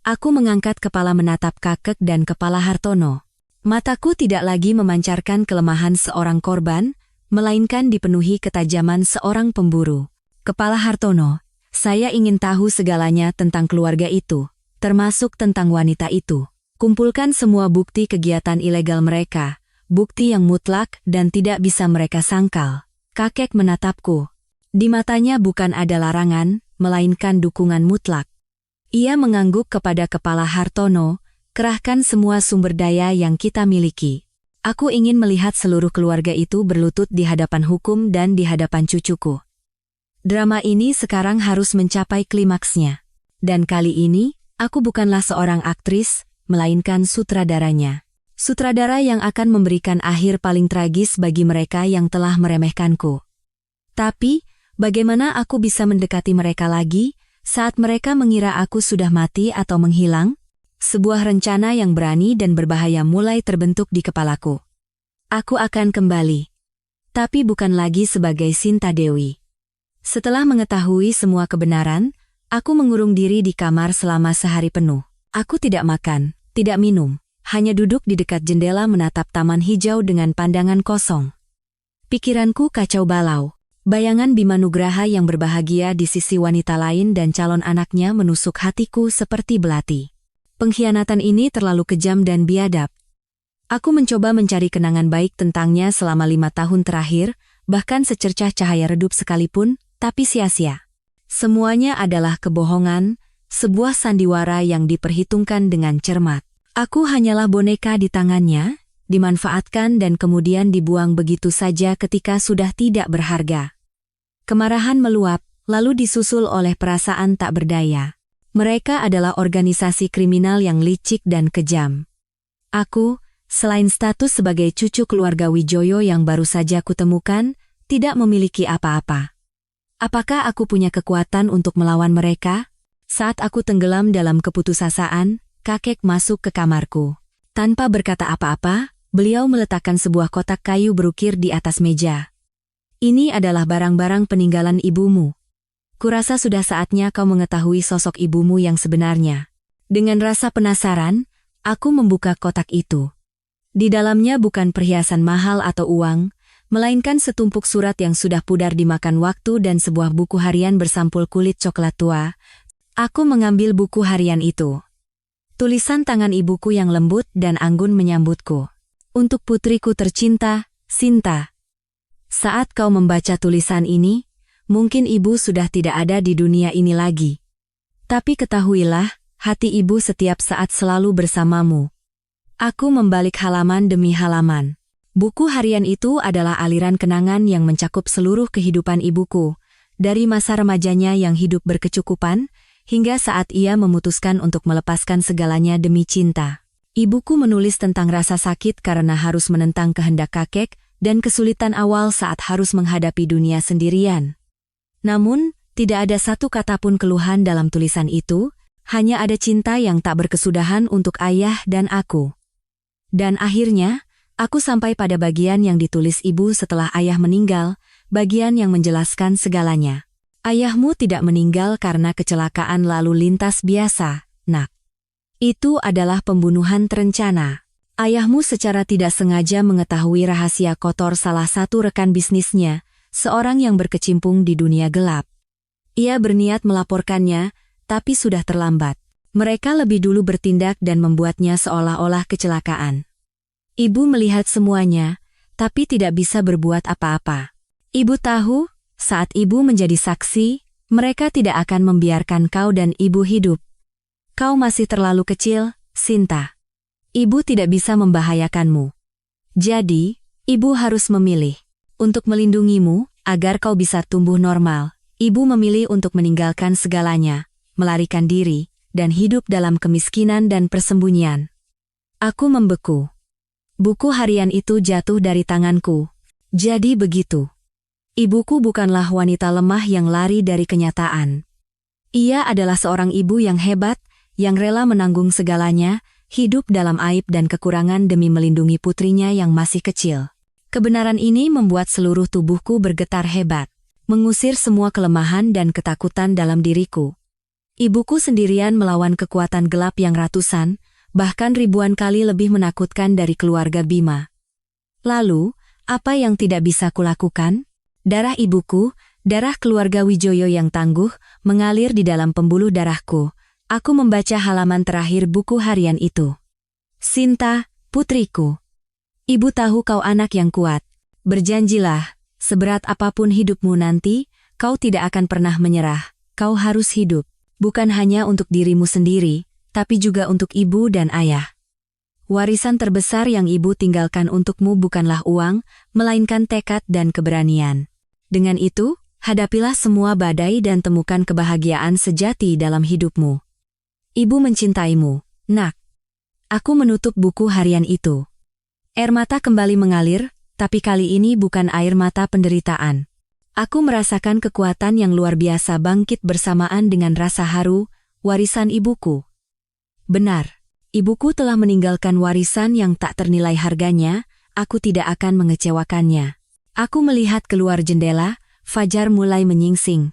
Aku mengangkat kepala menatap Kakek dan kepala Hartono. Mataku tidak lagi memancarkan kelemahan seorang korban, melainkan dipenuhi ketajaman seorang pemburu. Kepala Hartono, saya ingin tahu segalanya tentang keluarga itu, termasuk tentang wanita itu. Kumpulkan semua bukti kegiatan ilegal mereka, bukti yang mutlak dan tidak bisa mereka sangkal. Kakek menatapku. Di matanya bukan ada larangan, melainkan dukungan mutlak. Ia mengangguk kepada kepala Hartono, kerahkan semua sumber daya yang kita miliki. Aku ingin melihat seluruh keluarga itu berlutut di hadapan hukum dan di hadapan cucuku. Drama ini sekarang harus mencapai klimaksnya. Dan kali ini, aku bukanlah seorang aktris, melainkan sutradaranya. Sutradara yang akan memberikan akhir paling tragis bagi mereka yang telah meremehkanku. Tapi, bagaimana aku bisa mendekati mereka lagi, saat mereka mengira aku sudah mati atau menghilang? Sebuah rencana yang berani dan berbahaya mulai terbentuk di kepalaku. Aku akan kembali. Tapi bukan lagi sebagai Sinta Dewi. Setelah mengetahui semua kebenaran, aku mengurung diri di kamar selama sehari penuh. Aku tidak makan, tidak minum, hanya duduk di dekat jendela menatap taman hijau dengan pandangan kosong. Pikiranku kacau balau. Bayangan Bima Nugraha yang berbahagia di sisi wanita lain dan calon anaknya menusuk hatiku seperti belati. Pengkhianatan ini terlalu kejam dan biadab. Aku mencoba mencari kenangan baik tentangnya selama 5 tahun terakhir, bahkan secercah cahaya redup sekalipun, tapi sia-sia. Semuanya adalah kebohongan, sebuah sandiwara yang diperhitungkan dengan cermat. Aku hanyalah boneka di tangannya, dimanfaatkan dan kemudian dibuang begitu saja ketika sudah tidak berharga. Kemarahan meluap, lalu disusul oleh perasaan tak berdaya. Mereka adalah organisasi kriminal yang licik dan kejam. Aku, selain status sebagai cucu keluarga Wijoyo yang baru saja kutemukan, tidak memiliki apa-apa. Apakah aku punya kekuatan untuk melawan mereka? Saat aku tenggelam dalam keputusasaan, kakek masuk ke kamarku. Tanpa berkata apa-apa, beliau meletakkan sebuah kotak kayu berukir di atas meja. Ini adalah barang-barang peninggalan ibumu. Kurasa sudah saatnya kau mengetahui sosok ibumu yang sebenarnya. Dengan rasa penasaran, aku membuka kotak itu. Di dalamnya bukan perhiasan mahal atau uang, melainkan setumpuk surat yang sudah pudar dimakan waktu dan sebuah buku harian bersampul kulit coklat tua. Aku mengambil buku harian itu. Tulisan tangan ibuku yang lembut dan anggun menyambutku. Untuk putriku tercinta, Sinta. Saat kau membaca tulisan ini, mungkin ibu sudah tidak ada di dunia ini lagi. Tapi ketahuilah, hati ibu setiap saat selalu bersamamu. Aku membalik halaman demi halaman. Buku harian itu adalah aliran kenangan yang mencakup seluruh kehidupan ibuku, dari masa remajanya yang hidup berkecukupan, hingga saat ia memutuskan untuk melepaskan segalanya demi cinta. Ibuku menulis tentang rasa sakit karena harus menentang kehendak kakek, dan kesulitan awal saat harus menghadapi dunia sendirian. Namun, tidak ada satu kata pun keluhan dalam tulisan itu, hanya ada cinta yang tak berkesudahan untuk ayah dan aku. Dan akhirnya, aku sampai pada bagian yang ditulis ibu setelah ayah meninggal, bagian yang menjelaskan segalanya. Ayahmu tidak meninggal karena kecelakaan lalu lintas biasa, nak. Itu adalah pembunuhan terencana. Ayahmu secara tidak sengaja mengetahui rahasia kotor salah satu rekan bisnisnya, seorang yang berkecimpung di dunia gelap. Ia berniat melaporkannya, tapi sudah terlambat. Mereka lebih dulu bertindak dan membuatnya seolah-olah kecelakaan. Ibu melihat semuanya, tapi tidak bisa berbuat apa-apa. Ibu tahu, saat ibu menjadi saksi, mereka tidak akan membiarkan kau dan ibu hidup. Kau masih terlalu kecil, Sinta. Ibu tidak bisa membahayakanmu. Jadi, ibu harus memilih. Untuk melindungimu, agar kau bisa tumbuh normal, ibu memilih untuk meninggalkan segalanya, melarikan diri, dan hidup dalam kemiskinan dan persembunyian. Aku membeku. Buku harian itu jatuh dari tanganku. Jadi begitu. Ibuku bukanlah wanita lemah yang lari dari kenyataan. Ia adalah seorang ibu yang hebat, yang rela menanggung segalanya, hidup dalam aib dan kekurangan demi melindungi putrinya yang masih kecil. Kebenaran ini membuat seluruh tubuhku bergetar hebat, mengusir semua kelemahan dan ketakutan dalam diriku. Ibuku sendirian melawan kekuatan gelap yang ratusan, bahkan ribuan kali lebih menakutkan dari keluarga Bima. Lalu, apa yang tidak bisa kulakukan? Darah ibuku, darah keluarga Wijoyo yang tangguh, mengalir di dalam pembuluh darahku. Aku membaca halaman terakhir buku harian itu. Sinta, putriku. Ibu tahu kau anak yang kuat. Berjanjilah, seberat apapun hidupmu nanti, kau tidak akan pernah menyerah. Kau harus hidup, bukan hanya untuk dirimu sendiri, tapi juga untuk ibu dan ayah. Warisan terbesar yang ibu tinggalkan untukmu bukanlah uang, melainkan tekad dan keberanian. Dengan itu, hadapilah semua badai dan temukan kebahagiaan sejati dalam hidupmu. Ibu mencintaimu, nak. Aku menutup buku harian itu. Air mata kembali mengalir, tapi kali ini bukan air mata penderitaan. Aku merasakan kekuatan yang luar biasa bangkit bersamaan dengan rasa haru, warisan ibuku. Benar, ibuku telah meninggalkan warisan yang tak ternilai harganya, aku tidak akan mengecewakannya. Aku melihat keluar jendela, fajar mulai menyingsing.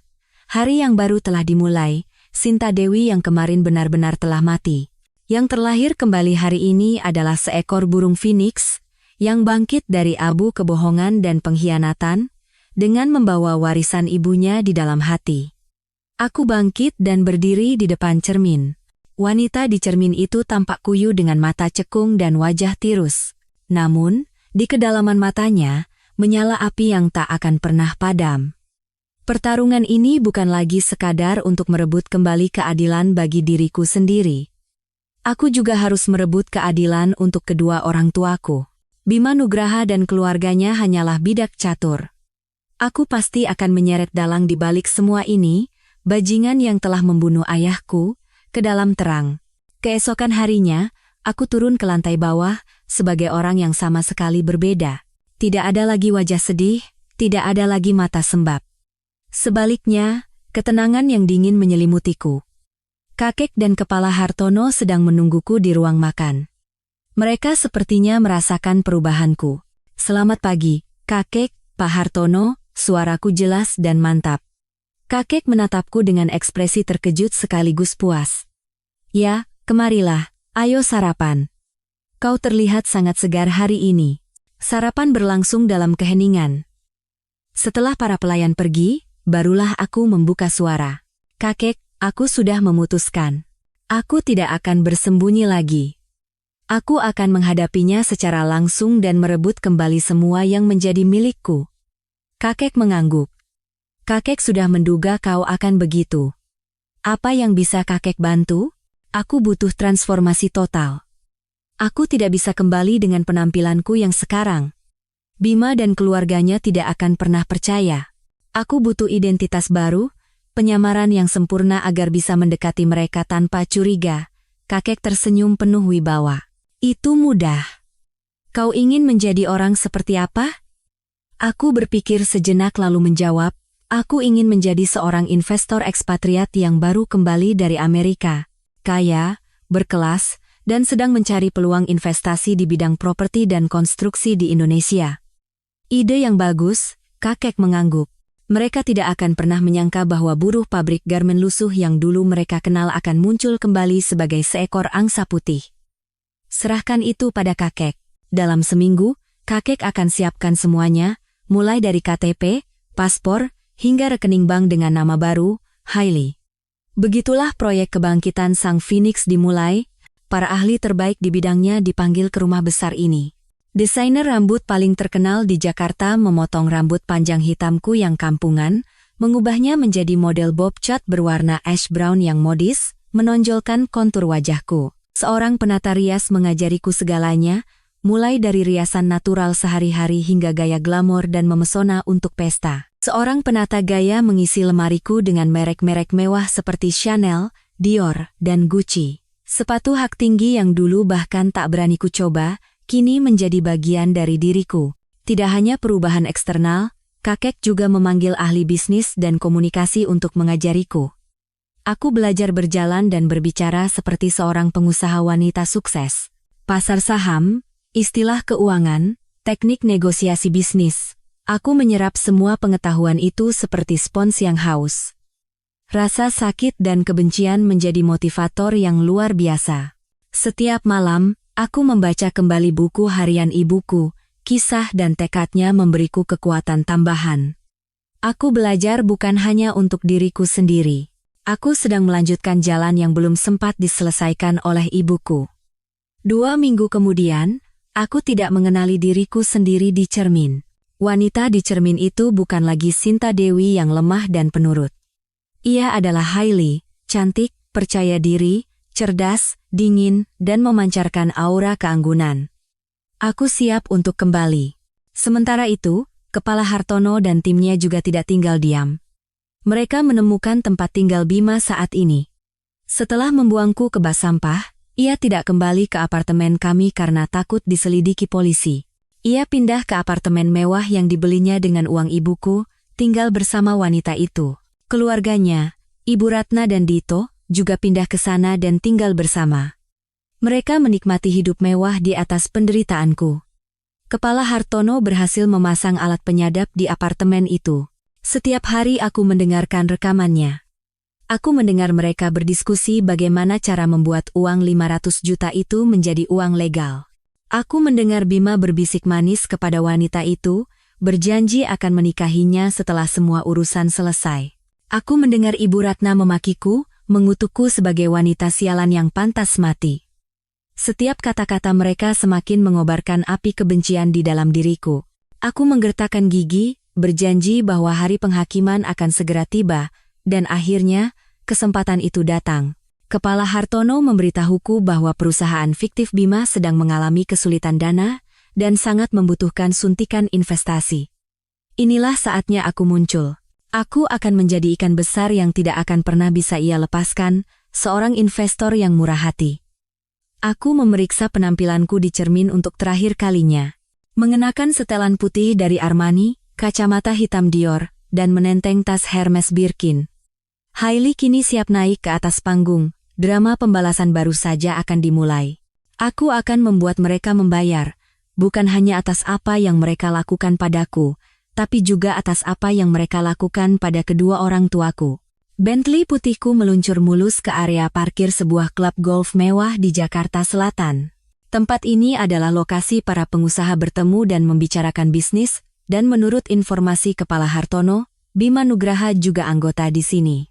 Hari yang baru telah dimulai. Sinta Dewi yang kemarin benar-benar telah mati. Yang terlahir kembali hari ini adalah seekor burung phoenix yang bangkit dari abu kebohongan dan pengkhianatan dengan membawa warisan ibunya di dalam hati. Aku bangkit dan berdiri di depan cermin. Wanita di cermin itu tampak kuyu dengan mata cekung dan wajah tirus. Namun, di kedalaman matanya, menyala api yang tak akan pernah padam. Pertarungan ini bukan lagi sekadar untuk merebut kembali keadilan bagi diriku sendiri. Aku juga harus merebut keadilan untuk kedua orang tuaku. Bima Nugraha dan keluarganya hanyalah bidak catur. Aku pasti akan menyeret dalang di balik semua ini, bajingan yang telah membunuh ayahku, ke dalam terang. Keesokan harinya, aku turun ke lantai bawah, sebagai orang yang sama sekali berbeda. Tidak ada lagi wajah sedih, tidak ada lagi mata sembab. Sebaliknya, ketenangan yang dingin menyelimutiku. Kakek dan Kepala Hartono sedang menungguku di ruang makan. Mereka sepertinya merasakan perubahanku. Selamat pagi, kakek, Pak Hartono, suaraku jelas dan mantap. Kakek menatapku dengan ekspresi terkejut sekaligus puas. Ya, kemarilah, ayo sarapan. Kau terlihat sangat segar hari ini. Sarapan berlangsung dalam keheningan. Setelah para pelayan pergi, barulah aku membuka suara. Kakek, aku sudah memutuskan. Aku tidak akan bersembunyi lagi. Aku akan menghadapinya secara langsung dan merebut kembali semua yang menjadi milikku. Kakek mengangguk. Kakek sudah menduga kau akan begitu. Apa yang bisa kakek bantu? Aku butuh transformasi total. Aku tidak bisa kembali dengan penampilanku yang sekarang. Bima dan keluarganya tidak akan pernah percaya. Aku butuh identitas baru, penyamaran yang sempurna agar bisa mendekati mereka tanpa curiga. Kakek tersenyum penuh wibawa. Itu mudah. Kau ingin menjadi orang seperti apa? Aku berpikir sejenak lalu menjawab, aku ingin menjadi seorang investor ekspatriat yang baru kembali dari Amerika. Kaya, berkelas, dan sedang mencari peluang investasi di bidang properti dan konstruksi di Indonesia. Ide yang bagus, kakek mengangguk. Mereka tidak akan pernah menyangka bahwa buruh pabrik garmen lusuh yang dulu mereka kenal akan muncul kembali sebagai seekor angsa putih. Serahkan itu pada kakek. Dalam seminggu, kakek akan siapkan semuanya, mulai dari KTP, paspor, hingga rekening bank dengan nama baru, Hailey. Begitulah proyek kebangkitan Sang Phoenix dimulai, para ahli terbaik di bidangnya dipanggil ke rumah besar ini. Desainer rambut paling terkenal di Jakarta memotong rambut panjang hitamku yang kampungan, mengubahnya menjadi model bob cut berwarna ash brown yang modis, menonjolkan kontur wajahku. Seorang penata rias mengajariku segalanya, mulai dari riasan natural sehari-hari hingga gaya glamor dan memesona untuk pesta. Seorang penata gaya mengisi lemariku dengan merek-merek mewah seperti Chanel, Dior, dan Gucci. Sepatu hak tinggi yang dulu bahkan tak berani ku coba, kini menjadi bagian dari diriku. Tidak hanya perubahan eksternal, kakek juga memanggil ahli bisnis dan komunikasi untuk mengajariku. Aku belajar berjalan dan berbicara seperti seorang pengusaha wanita sukses. Pasar saham, istilah keuangan, teknik negosiasi bisnis. Aku menyerap semua pengetahuan itu seperti spons yang haus. Rasa sakit dan kebencian menjadi motivator yang luar biasa. Setiap malam, aku membaca kembali buku harian ibuku, kisah dan tekadnya memberiku kekuatan tambahan. Aku belajar bukan hanya untuk diriku sendiri. Aku sedang melanjutkan jalan yang belum sempat diselesaikan oleh ibuku. 2 minggu kemudian, aku tidak mengenali diriku sendiri di cermin. Wanita di cermin itu bukan lagi Sinta Dewi yang lemah dan penurut. Ia adalah Hailey, cantik, percaya diri, cerdas, dingin, dan memancarkan aura keanggunan. Aku siap untuk kembali. Sementara itu, Kepala Hartono dan timnya juga tidak tinggal diam. Mereka menemukan tempat tinggal Bima saat ini. Setelah membuangku ke bak sampah, ia tidak kembali ke apartemen kami karena takut diselidiki polisi. Ia pindah ke apartemen mewah yang dibelinya dengan uang ibuku, tinggal bersama wanita itu. Keluarganya, Ibu Ratna dan Dito, juga pindah ke sana dan tinggal bersama. Mereka menikmati hidup mewah di atas penderitaanku. Kepala Hartono berhasil memasang alat penyadap di apartemen itu. Setiap hari aku mendengarkan rekamannya. Aku mendengar mereka berdiskusi bagaimana cara membuat uang 500 juta itu menjadi uang legal. Aku mendengar Bima berbisik manis kepada wanita itu, berjanji akan menikahinya setelah semua urusan selesai. Aku mendengar Ibu Ratna memakiku, mengutukku sebagai wanita sialan yang pantas mati. Setiap kata-kata mereka semakin mengobarkan api kebencian di dalam diriku. Aku menggertakkan gigi, berjanji bahwa hari penghakiman akan segera tiba, dan akhirnya, kesempatan itu datang. Kepala Hartono memberitahuku bahwa perusahaan fiktif Bima sedang mengalami kesulitan dana, dan sangat membutuhkan suntikan investasi. Inilah saatnya aku muncul. Aku akan menjadi ikan besar yang tidak akan pernah bisa ia lepaskan, seorang investor yang murah hati. Aku memeriksa penampilanku di cermin untuk terakhir kalinya. Mengenakan setelan putih dari Armani, kacamata hitam Dior, dan menenteng tas Hermes Birkin. Hailey kini siap naik ke atas panggung, drama pembalasan baru saja akan dimulai. Aku akan membuat mereka membayar, bukan hanya atas apa yang mereka lakukan padaku, tapi juga atas apa yang mereka lakukan pada kedua orang tuaku. Bentley putihku meluncur mulus ke area parkir sebuah klub golf mewah di Jakarta Selatan. Tempat ini adalah lokasi para pengusaha bertemu dan membicarakan bisnis, dan menurut informasi Kepala Hartono, Bima Nugraha juga anggota di sini.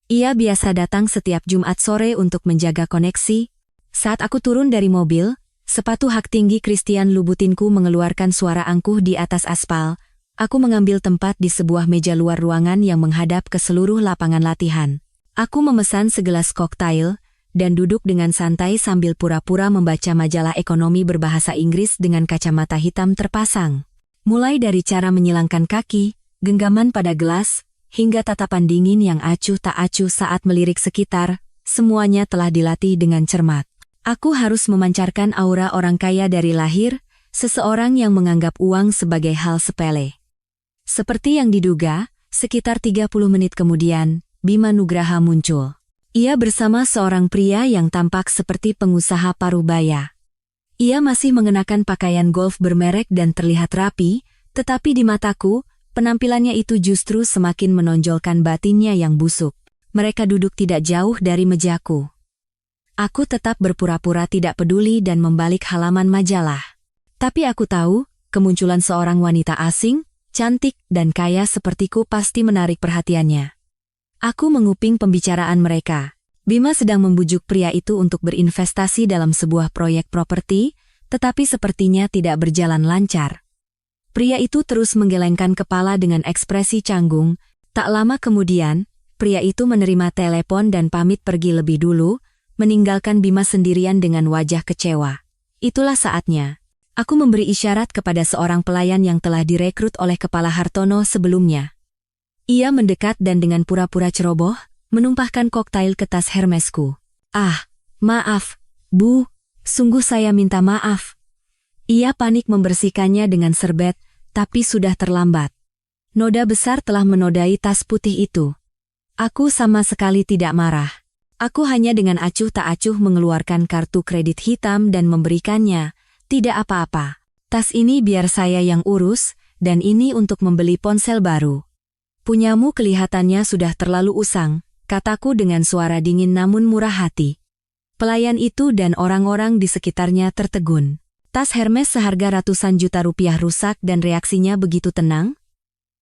Ia biasa datang setiap Jumat sore untuk menjaga koneksi. Saat aku turun dari mobil, sepatu hak tinggi Christian Lubutinku mengeluarkan suara angkuh di atas aspal. Aku mengambil tempat di sebuah meja luar ruangan yang menghadap ke seluruh lapangan latihan. Aku memesan segelas koktail, dan duduk dengan santai sambil pura-pura membaca majalah ekonomi berbahasa Inggris dengan kacamata hitam terpasang. Mulai dari cara menyilangkan kaki, genggaman pada gelas, hingga tatapan dingin yang acuh tak acuh saat melirik sekitar, semuanya telah dilatih dengan cermat. Aku harus memancarkan aura orang kaya dari lahir, seseorang yang menganggap uang sebagai hal sepele. Seperti yang diduga, sekitar 30 menit kemudian, Bima Nugraha muncul. Ia bersama seorang pria yang tampak seperti pengusaha paruh baya. Ia masih mengenakan pakaian golf bermerek dan terlihat rapi, tetapi di mataku, penampilannya itu justru semakin menonjolkan batinnya yang busuk. Mereka duduk tidak jauh dari mejaku. Aku tetap berpura-pura tidak peduli dan membalik halaman majalah. Tapi aku tahu, kemunculan seorang wanita asing, cantik dan kaya sepertiku pasti menarik perhatiannya. Aku menguping pembicaraan mereka. Bima sedang membujuk pria itu untuk berinvestasi dalam sebuah proyek properti, tetapi sepertinya tidak berjalan lancar. Pria itu terus menggelengkan kepala dengan ekspresi canggung. Tak lama kemudian, pria itu menerima telepon dan pamit pergi lebih dulu, meninggalkan Bima sendirian dengan wajah kecewa. Itulah saatnya. Aku memberi isyarat kepada seorang pelayan yang telah direkrut oleh Kepala Hartono sebelumnya. Ia mendekat dan dengan pura-pura ceroboh, menumpahkan koktail ke tas Hermesku. "Ah, maaf, Bu, sungguh saya minta maaf." Ia panik membersihkannya dengan serbet, tapi sudah terlambat. Noda besar telah menodai tas putih itu. Aku sama sekali tidak marah. Aku hanya dengan acuh tak acuh mengeluarkan kartu kredit hitam dan memberikannya. Tidak apa-apa. Tas ini biar saya yang urus, dan ini untuk membeli ponsel baru. Punyamu kelihatannya sudah terlalu usang, kataku dengan suara dingin namun murah hati. Pelayan itu dan orang-orang di sekitarnya tertegun. Tas Hermes seharga ratusan juta rupiah rusak dan reaksinya begitu tenang?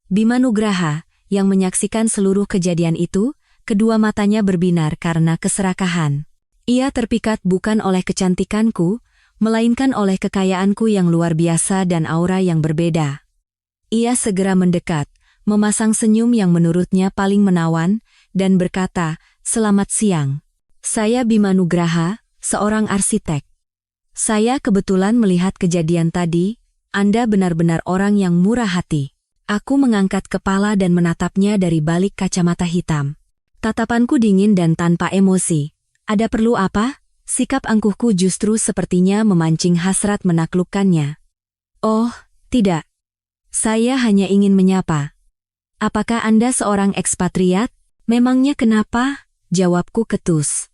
Bima Nugraha, yang menyaksikan seluruh kejadian itu, kedua matanya berbinar karena keserakahan. Ia terpikat bukan oleh kecantikanku, melainkan oleh kekayaanku yang luar biasa dan aura yang berbeda. Ia segera mendekat, memasang senyum yang menurutnya paling menawan, dan berkata, "Selamat siang. Saya Bima Nugraha, seorang arsitek. Saya kebetulan melihat kejadian tadi, Anda benar-benar orang yang murah hati." Aku mengangkat kepala dan menatapnya dari balik kacamata hitam. Tatapanku dingin dan tanpa emosi. Ada perlu apa? Sikap angkuhku justru sepertinya memancing hasrat menaklukkannya. Oh, tidak. Saya hanya ingin menyapa. Apakah Anda seorang ekspatriat? Memangnya kenapa? Jawabku ketus.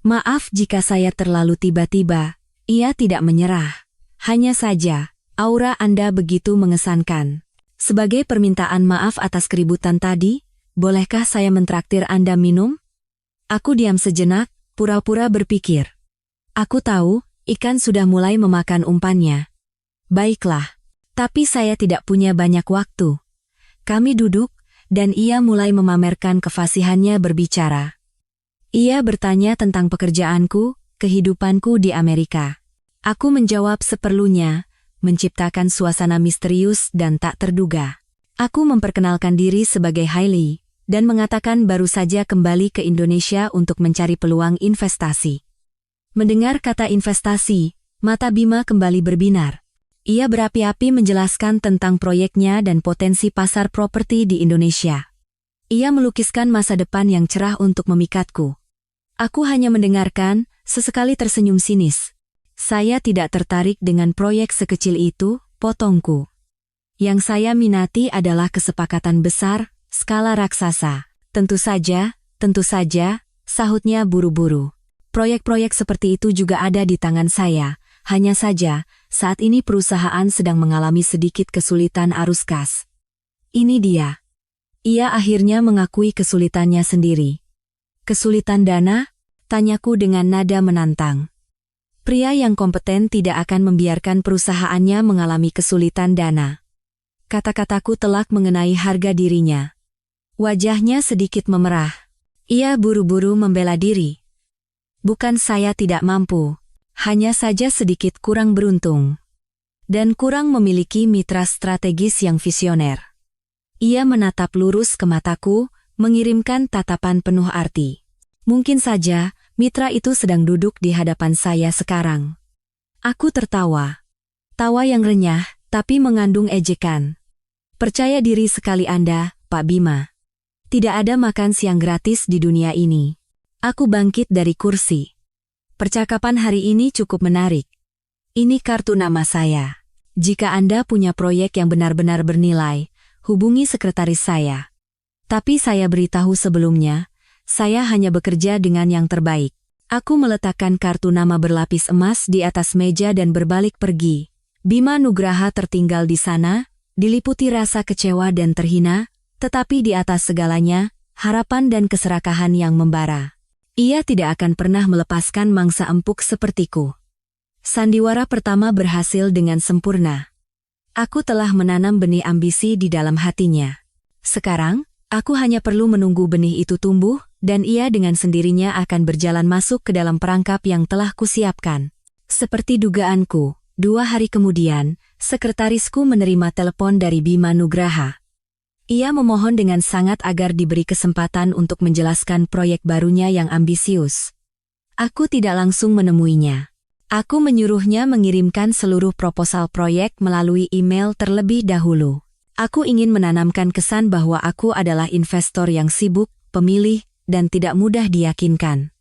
Maaf jika saya terlalu tiba-tiba. Ia tidak menyerah. Hanya saja, aura Anda begitu mengesankan. Sebagai permintaan maaf atas keributan tadi, bolehkah saya mentraktir Anda minum? Aku diam sejenak, pura-pura berpikir. Aku tahu, ikan sudah mulai memakan umpannya. Baiklah, tapi saya tidak punya banyak waktu. Kami duduk, dan ia mulai memamerkan kefasihannya berbicara. Ia bertanya tentang pekerjaanku, kehidupanku di Amerika. Aku menjawab seperlunya, menciptakan suasana misterius dan tak terduga. Aku memperkenalkan diri sebagai Hailey, dan mengatakan baru saja kembali ke Indonesia untuk mencari peluang investasi. Mendengar kata investasi, mata Bima kembali berbinar. Ia berapi-api menjelaskan tentang proyeknya dan potensi pasar properti di Indonesia. Ia melukiskan masa depan yang cerah untuk memikatku. Aku hanya mendengarkan, sesekali tersenyum sinis. Saya tidak tertarik dengan proyek sekecil itu, potongku. Yang saya minati adalah kesepakatan besar, skala raksasa. Tentu saja, sahutnya buru-buru. Proyek-proyek seperti itu juga ada di tangan saya, hanya saja, saat ini perusahaan sedang mengalami sedikit kesulitan arus kas. Ini dia. Ia akhirnya mengakui kesulitannya sendiri. Kesulitan dana? Tanyaku dengan nada menantang. Pria yang kompeten tidak akan membiarkan perusahaannya mengalami kesulitan dana. Kata-kataku telak mengenai harga dirinya. Wajahnya sedikit memerah. Ia buru-buru membela diri. Bukan saya tidak mampu, hanya saja sedikit kurang beruntung. Dan kurang memiliki mitra strategis yang visioner. Ia menatap lurus ke mataku, mengirimkan tatapan penuh arti. Mungkin saja, mitra itu sedang duduk di hadapan saya sekarang. Aku tertawa. Tawa yang renyah, tapi mengandung ejekan. Percaya diri sekali Anda, Pak Bima. Tidak ada makan siang gratis di dunia ini. Aku bangkit dari kursi. Percakapan hari ini cukup menarik. Ini kartu nama saya. Jika Anda punya proyek yang benar-benar bernilai, hubungi sekretaris saya. Tapi saya beritahu sebelumnya, saya hanya bekerja dengan yang terbaik. Aku meletakkan kartu nama berlapis emas di atas meja dan berbalik pergi. Bima Nugraha tertinggal di sana, diliputi rasa kecewa dan terhina, tetapi di atas segalanya, harapan dan keserakahan yang membara. Ia tidak akan pernah melepaskan mangsa empuk sepertiku. Sandiwara pertama berhasil dengan sempurna. Aku telah menanam benih ambisi di dalam hatinya. Sekarang, aku hanya perlu menunggu benih itu tumbuh, dan ia dengan sendirinya akan berjalan masuk ke dalam perangkap yang telah kusiapkan. Seperti dugaanku, 2 hari kemudian, sekretarisku menerima telepon dari Bima Nugraha. Ia memohon dengan sangat agar diberi kesempatan untuk menjelaskan proyek barunya yang ambisius. Aku tidak langsung menemuinya. Aku menyuruhnya mengirimkan seluruh proposal proyek melalui email terlebih dahulu. Aku ingin menanamkan kesan bahwa aku adalah investor yang sibuk, pemilih, dan tidak mudah diyakinkan.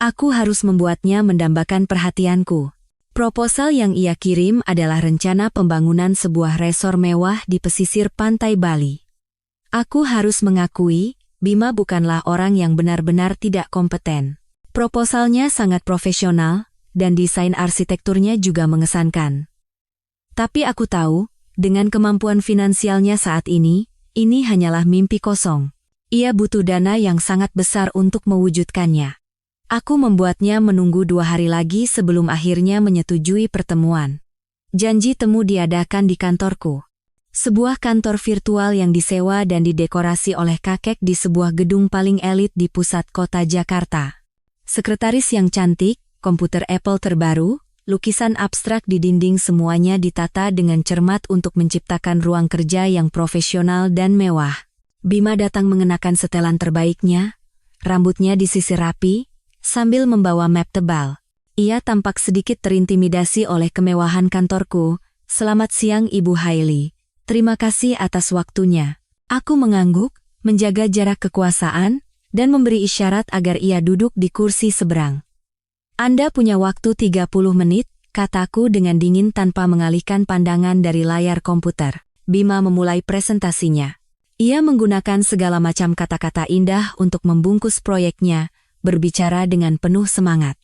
Aku harus membuatnya mendambakan perhatianku. Proposal yang ia kirim adalah rencana pembangunan sebuah resor mewah di pesisir pantai Bali. Aku harus mengakui, Bima bukanlah orang yang benar-benar tidak kompeten. Proposalnya sangat profesional, dan desain arsitekturnya juga mengesankan. Tapi aku tahu, dengan kemampuan finansialnya saat ini hanyalah mimpi kosong. Ia butuh dana yang sangat besar untuk mewujudkannya. Aku membuatnya menunggu 2 hari lagi sebelum akhirnya menyetujui pertemuan. Janji temu diadakan di kantorku. Sebuah kantor virtual yang disewa dan didekorasi oleh kakek di sebuah gedung paling elit di pusat kota Jakarta. Sekretaris yang cantik, komputer Apple terbaru, lukisan abstrak di dinding, semuanya ditata dengan cermat untuk menciptakan ruang kerja yang profesional dan mewah. Bima datang mengenakan setelan terbaiknya, rambutnya disisir rapi, sambil membawa map tebal. Ia tampak sedikit terintimidasi oleh kemewahan kantorku. "Selamat siang Ibu Hailey. Terima kasih atas waktunya." Aku mengangguk, menjaga jarak kekuasaan, dan memberi isyarat agar ia duduk di kursi seberang. "Anda punya waktu 30 menit, kataku dengan dingin tanpa mengalihkan pandangan dari layar komputer. Bima memulai presentasinya. Ia menggunakan segala macam kata-kata indah untuk membungkus proyeknya, berbicara dengan penuh semangat.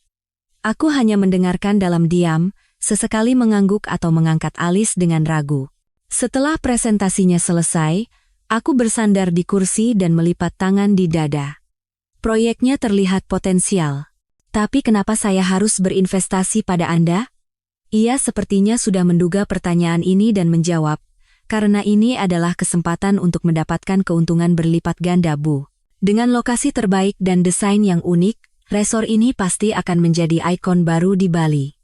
Aku hanya mendengarkan dalam diam, sesekali mengangguk atau mengangkat alis dengan ragu. Setelah presentasinya selesai, aku bersandar di kursi dan melipat tangan di dada. Proyeknya terlihat potensial. Tapi kenapa saya harus berinvestasi pada Anda? Ia sepertinya sudah menduga pertanyaan ini dan menjawab, "Karena ini adalah kesempatan untuk mendapatkan keuntungan berlipat ganda, Bu. Dengan lokasi terbaik dan desain yang unik, resor ini pasti akan menjadi ikon baru di Bali.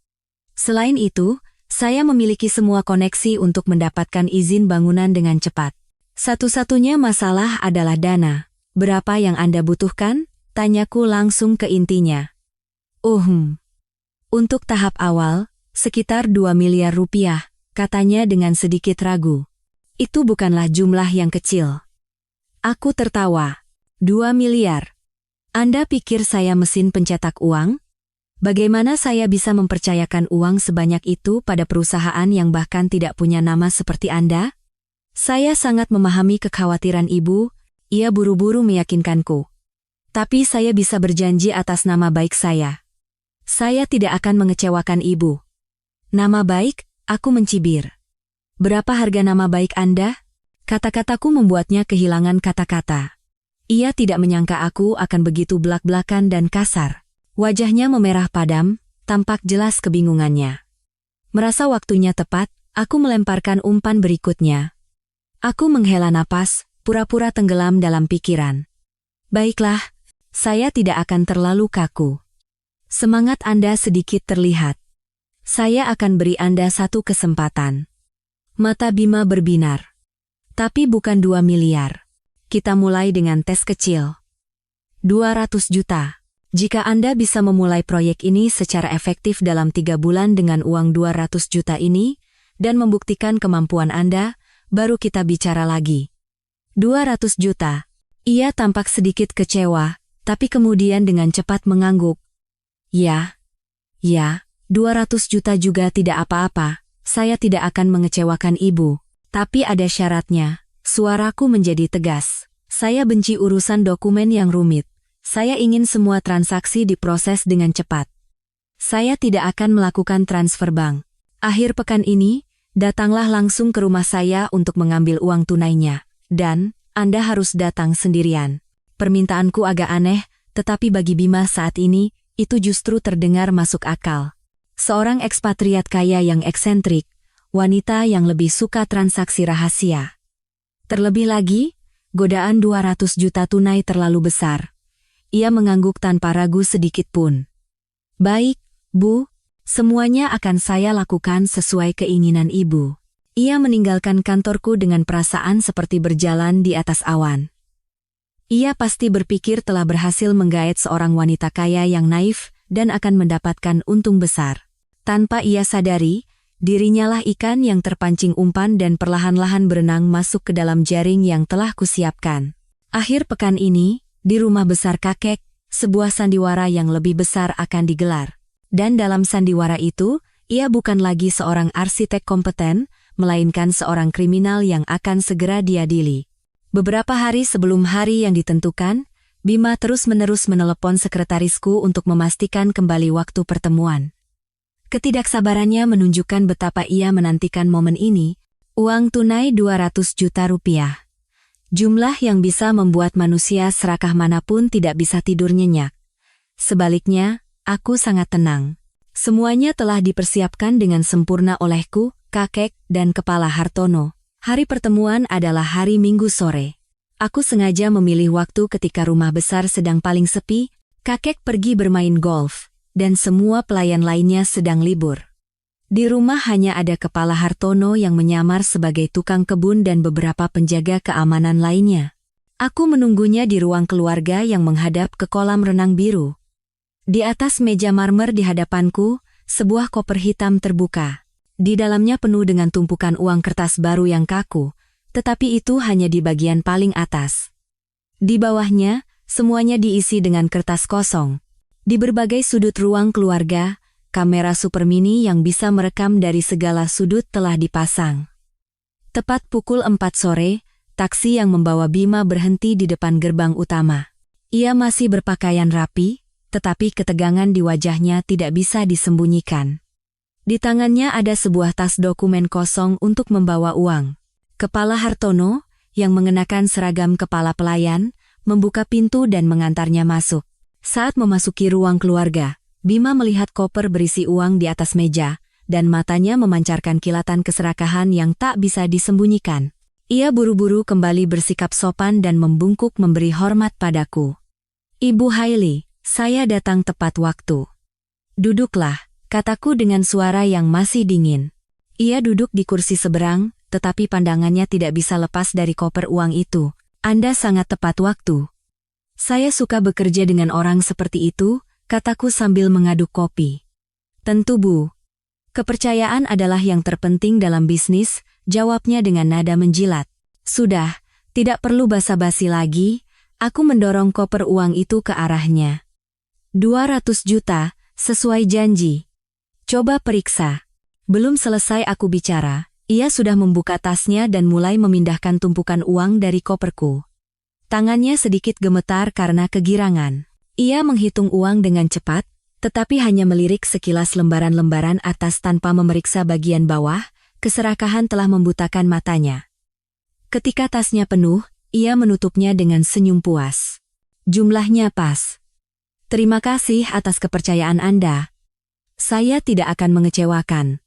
Selain itu, saya memiliki semua koneksi untuk mendapatkan izin bangunan dengan cepat. Satu-satunya masalah adalah dana. Berapa yang Anda butuhkan?" Tanyaku langsung ke intinya. Untuk tahap awal, sekitar 2 miliar rupiah, katanya dengan sedikit ragu. Itu bukanlah jumlah yang kecil. Aku tertawa. 2 miliar. Anda pikir saya mesin pencetak uang? Bagaimana saya bisa mempercayakan uang sebanyak itu pada perusahaan yang bahkan tidak punya nama seperti Anda? Saya sangat memahami kekhawatiran Ibu, ia buru-buru meyakinkanku. Tapi saya bisa berjanji atas nama baik saya. Saya tidak akan mengecewakan Ibu. Nama baik? Aku mencibir. Berapa harga nama baik Anda? Kata-kataku membuatnya kehilangan kata-kata. Ia tidak menyangka aku akan begitu belak-belakan dan kasar. Wajahnya memerah padam, tampak jelas kebingungannya. Merasa waktunya tepat, aku melemparkan umpan berikutnya. Aku menghela napas, pura-pura tenggelam dalam pikiran. Baiklah, saya tidak akan terlalu kaku. Semangat Anda sedikit terlihat. Saya akan beri Anda satu kesempatan. Mata Bima berbinar. Tapi bukan 2 miliar. Kita mulai dengan tes kecil. 200 juta. Jika Anda bisa memulai proyek ini secara efektif dalam 3 bulan dengan uang 200 juta ini, dan membuktikan kemampuan Anda, baru kita bicara lagi. 200 juta. Ia tampak sedikit kecewa, tapi kemudian dengan cepat mengangguk. Ya, 200 juta juga tidak apa-apa. Saya tidak akan mengecewakan Ibu. Tapi ada syaratnya. Suaraku menjadi tegas. Saya benci urusan dokumen yang rumit. Saya ingin semua transaksi diproses dengan cepat. Saya tidak akan melakukan transfer bank. Akhir pekan ini, datanglah langsung ke rumah saya untuk mengambil uang tunainya. Dan, Anda harus datang sendirian. Permintaanku agak aneh, tetapi bagi Bima saat ini, itu justru terdengar masuk akal. Seorang ekspatriat kaya yang eksentrik, wanita yang lebih suka transaksi rahasia. Terlebih lagi, godaan 200 juta tunai terlalu besar. Ia mengangguk tanpa ragu sedikit pun. Baik, Bu, semuanya akan saya lakukan sesuai keinginan Ibu. Ia meninggalkan kantorku dengan perasaan seperti berjalan di atas awan. Ia pasti berpikir telah berhasil menggait seorang wanita kaya yang naif dan akan mendapatkan untung besar. Tanpa ia sadari, dirinya lah ikan yang terpancing umpan dan perlahan-lahan berenang masuk ke dalam jaring yang telah kusiapkan. Akhir pekan ini, di rumah besar kakek, sebuah sandiwara yang lebih besar akan digelar. Dan dalam sandiwara itu, ia bukan lagi seorang arsitek kompeten, melainkan seorang kriminal yang akan segera diadili. Beberapa hari sebelum hari yang ditentukan, Bima terus-menerus menelepon sekretarisku untuk memastikan kembali waktu pertemuan. Ketidaksabarannya menunjukkan betapa ia menantikan momen ini. Uang tunai 200 juta rupiah. Jumlah yang bisa membuat manusia serakah manapun tidak bisa tidur nyenyak. Sebaliknya, aku sangat tenang. Semuanya telah dipersiapkan dengan sempurna olehku, kakek, dan kepala Hartono. Hari pertemuan adalah hari Minggu sore. Aku sengaja memilih waktu ketika rumah besar sedang paling sepi, kakek pergi bermain golf, dan semua pelayan lainnya sedang libur. Di rumah hanya ada kepala Hartono yang menyamar sebagai tukang kebun dan beberapa penjaga keamanan lainnya. Aku menunggunya di ruang keluarga yang menghadap ke kolam renang biru. Di atas meja marmer di hadapanku, sebuah koper hitam terbuka. Di dalamnya penuh dengan tumpukan uang kertas baru yang kaku, tetapi itu hanya di bagian paling atas. Di bawahnya, semuanya diisi dengan kertas kosong. Di berbagai sudut ruang keluarga, kamera super mini yang bisa merekam dari segala sudut telah dipasang. Tepat pukul 4 sore, taksi yang membawa Bima berhenti di depan gerbang utama. Ia masih berpakaian rapi, tetapi ketegangan di wajahnya tidak bisa disembunyikan. Di tangannya ada sebuah tas dokumen kosong untuk membawa uang. Kepala Hartono, yang mengenakan seragam kepala pelayan, membuka pintu dan mengantarnya masuk. Saat memasuki ruang keluarga, Bima melihat koper berisi uang di atas meja, dan matanya memancarkan kilatan keserakahan yang tak bisa disembunyikan. Ia buru-buru kembali bersikap sopan dan membungkuk memberi hormat padaku. "Ibu Hailey, saya datang tepat waktu." "Duduklah," kataku dengan suara yang masih dingin. Ia duduk di kursi seberang, tetapi pandangannya tidak bisa lepas dari koper uang itu. "Anda sangat tepat waktu." "Saya suka bekerja dengan orang seperti itu," kataku sambil mengaduk kopi. "Tentu, Bu. Kepercayaan adalah yang terpenting dalam bisnis," jawabnya dengan nada menjilat. "Sudah, tidak perlu basa-basi lagi." Aku mendorong koper uang itu ke arahnya. 200 juta, sesuai janji. "Coba periksa." Belum selesai aku bicara, ia sudah membuka tasnya dan mulai memindahkan tumpukan uang dari koperku. Tangannya sedikit gemetar karena kegirangan. Ia menghitung uang dengan cepat, tetapi hanya melirik sekilas lembaran-lembaran atas tanpa memeriksa bagian bawah. Keserakahan telah membutakan matanya. Ketika tasnya penuh, ia menutupnya dengan senyum puas. "Jumlahnya pas. Terima kasih atas kepercayaan Anda. Saya tidak akan mengecewakan."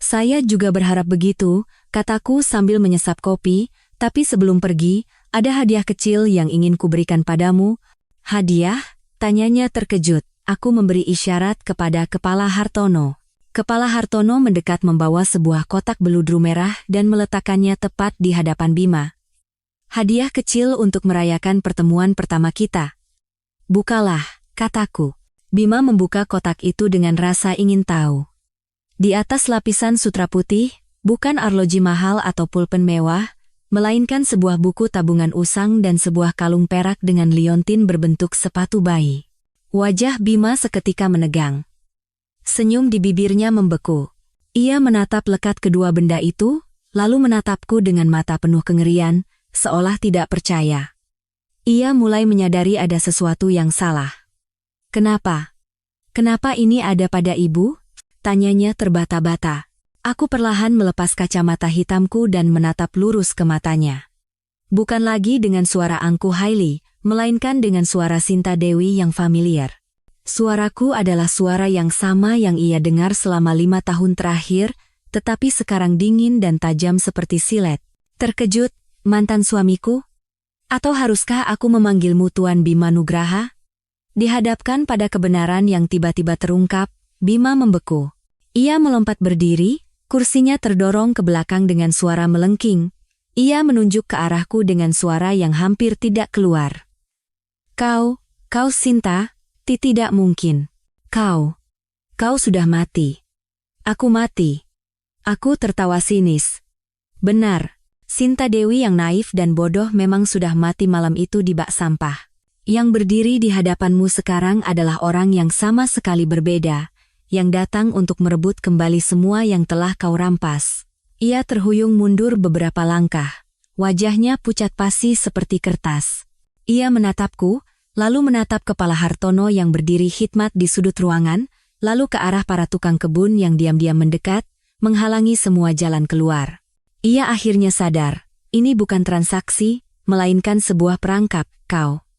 "Saya juga berharap begitu," kataku sambil menyesap kopi, "tapi sebelum pergi, ada hadiah kecil yang ingin kuberikan padamu." "Hadiah?" tanyanya terkejut. Aku memberi isyarat kepada Kepala Hartono. Kepala Hartono mendekat membawa sebuah kotak beludru merah dan meletakkannya tepat di hadapan Bima. "Hadiah kecil untuk merayakan pertemuan pertama kita." "Bukalah," kataku. Bima membuka kotak itu dengan rasa ingin tahu. Di atas lapisan sutra putih, bukan arloji mahal atau pulpen mewah, melainkan sebuah buku tabungan usang dan sebuah kalung perak dengan liontin berbentuk sepatu bayi. Wajah Bima seketika menegang. Senyum di bibirnya membeku. Ia menatap lekat kedua benda itu, lalu menatapku dengan mata penuh kengerian, seolah tidak percaya. Ia mulai menyadari ada sesuatu yang salah. "Kenapa? Kenapa ini ada pada ibu?" tanyanya terbata-bata. Aku perlahan melepas kacamata hitamku dan menatap lurus ke matanya. Bukan lagi dengan suara angkuh Hailey, melainkan dengan suara Sinta Dewi yang familiar. Suaraku adalah suara yang sama yang ia dengar selama 5 tahun terakhir, tetapi sekarang dingin dan tajam seperti silet. "Terkejut, mantan suamiku? Atau haruskah aku memanggilmu Tuan Bima Nugraha?" Dihadapkan pada kebenaran yang tiba-tiba terungkap, Bima membeku. Ia melompat berdiri, kursinya terdorong ke belakang dengan suara melengking. Ia menunjuk ke arahku dengan suara yang hampir tidak keluar. Kau Sinta, tidak mungkin. Kau sudah mati." "Aku mati." Aku tertawa sinis. "Benar, Sinta Dewi yang naif dan bodoh memang sudah mati malam itu di bak sampah. Yang berdiri di hadapanmu sekarang adalah orang yang sama sekali berbeda, yang datang untuk merebut kembali semua yang telah kau rampas." Ia terhuyung mundur beberapa langkah. wajahnya pucat pasi seperti kertas. Ia menatapku, lalu menatap kepala Hartono yang berdiri khidmat di sudut ruangan, lalu ke arah para tukang kebun yang diam-diam mendekat, menghalangi semua jalan keluar. Ia akhirnya sadar, ini bukan transaksi, melainkan sebuah perangkap.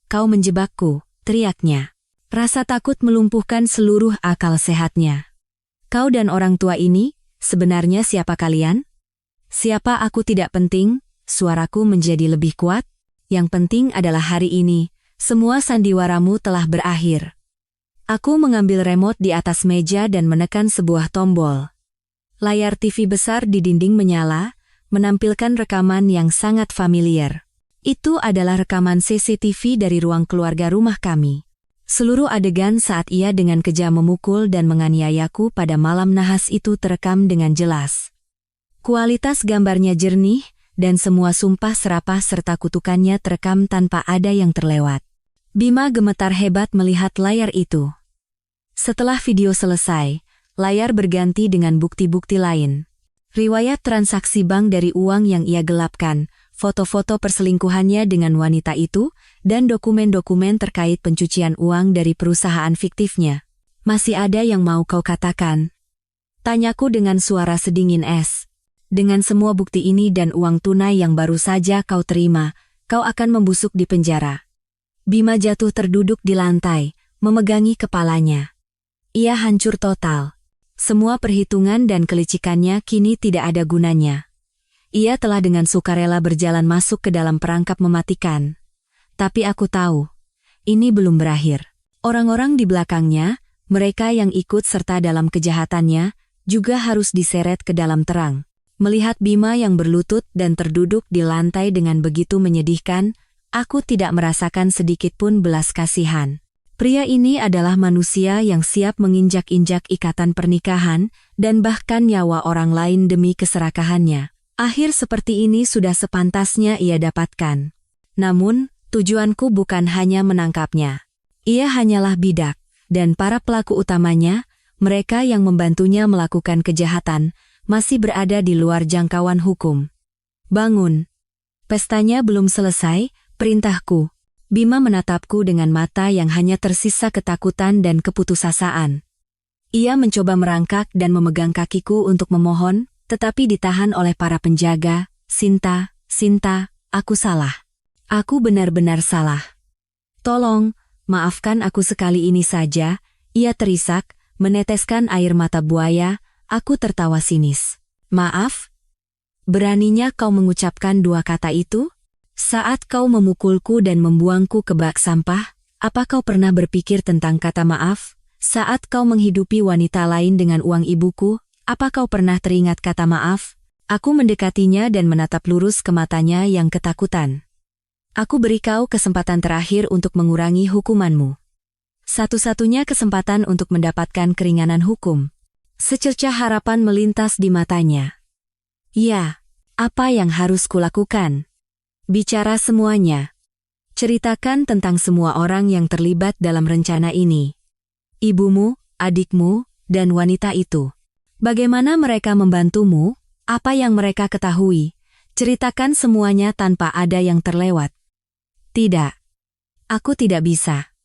Kau menjebakku, teriaknya. Rasa takut melumpuhkan seluruh akal sehatnya. Kau dan orang tua ini, sebenarnya siapa kalian? Siapa aku tidak penting, suaraku menjadi lebih kuat. Yang penting adalah hari ini, semua sandiwaramu telah berakhir. Aku mengambil remote di atas meja dan menekan sebuah tombol. Layar TV besar di dinding menyala, menampilkan rekaman yang sangat familiar. Itu adalah rekaman CCTV dari ruang keluarga rumah kami. Seluruh adegan saat ia dengan kejam memukul dan menganiayaku pada malam nahas itu terekam dengan jelas. Kualitas gambarnya jernih, dan semua sumpah serapah serta kutukannya terekam tanpa ada yang terlewat. Bima gemetar hebat melihat layar itu. Setelah video selesai, layar berganti dengan bukti-bukti lain. Riwayat transaksi bank dari uang yang ia gelapkan, foto-foto perselingkuhannya dengan wanita itu, dan dokumen-dokumen terkait pencucian uang dari perusahaan fiktifnya. Masih ada yang mau kau katakan? Tanyaku dengan suara sedingin es. Dengan semua bukti ini dan uang tunai yang baru saja kau terima, kau akan membusuk di penjara. Bima jatuh terduduk di lantai, memegangi kepalanya. Ia hancur total. Semua perhitungan dan kelicikannya kini tidak ada gunanya. Ia telah dengan sukarela berjalan masuk ke dalam perangkap mematikan. Tapi aku tahu, ini belum berakhir. Orang-orang di belakangnya, mereka yang ikut serta dalam kejahatannya, juga harus diseret ke dalam terang. Melihat Bima yang berlutut dan terduduk di lantai dengan begitu menyedihkan, aku tidak merasakan sedikit pun belas kasihan. Pria ini adalah manusia yang siap menginjak-injak ikatan pernikahan dan bahkan nyawa orang lain demi keserakahannya. Akhir seperti ini sudah sepantasnya ia dapatkan. Namun, tujuanku bukan hanya menangkapnya. Ia hanyalah bidak, dan para pelaku utamanya, mereka yang membantunya melakukan kejahatan, masih berada di luar jangkauan hukum. Bangun. Pestanya belum selesai, perintahku. Bima menatapku dengan mata yang hanya tersisa ketakutan dan keputusasaan. Ia mencoba merangkak dan memegang kakiku untuk memohon, tetapi ditahan oleh para penjaga. Sinta, aku salah. Aku benar-benar salah. Tolong, maafkan aku sekali ini saja, ia terisak, meneteskan air mata buaya. Aku tertawa sinis. Maaf? Beraninya kau mengucapkan dua kata itu? Saat kau memukulku dan membuangku ke bak sampah, apa kau pernah berpikir tentang kata maaf? Saat kau menghidupi wanita lain dengan uang ibuku, apa kau pernah teringat kata maaf? Aku mendekatinya dan menatap lurus ke matanya yang ketakutan. Aku beri kau kesempatan terakhir untuk mengurangi hukumanmu. Satu-satunya kesempatan untuk mendapatkan keringanan hukum. Secercah harapan melintas di matanya. Ya, apa yang harus kulakukan? Bicara semuanya. Ceritakan tentang semua orang yang terlibat dalam rencana ini. Ibumu, adikmu, dan wanita itu. Bagaimana mereka membantumu? Apa yang mereka ketahui? Ceritakan semuanya tanpa ada yang terlewat. Tidak. Aku tidak bisa.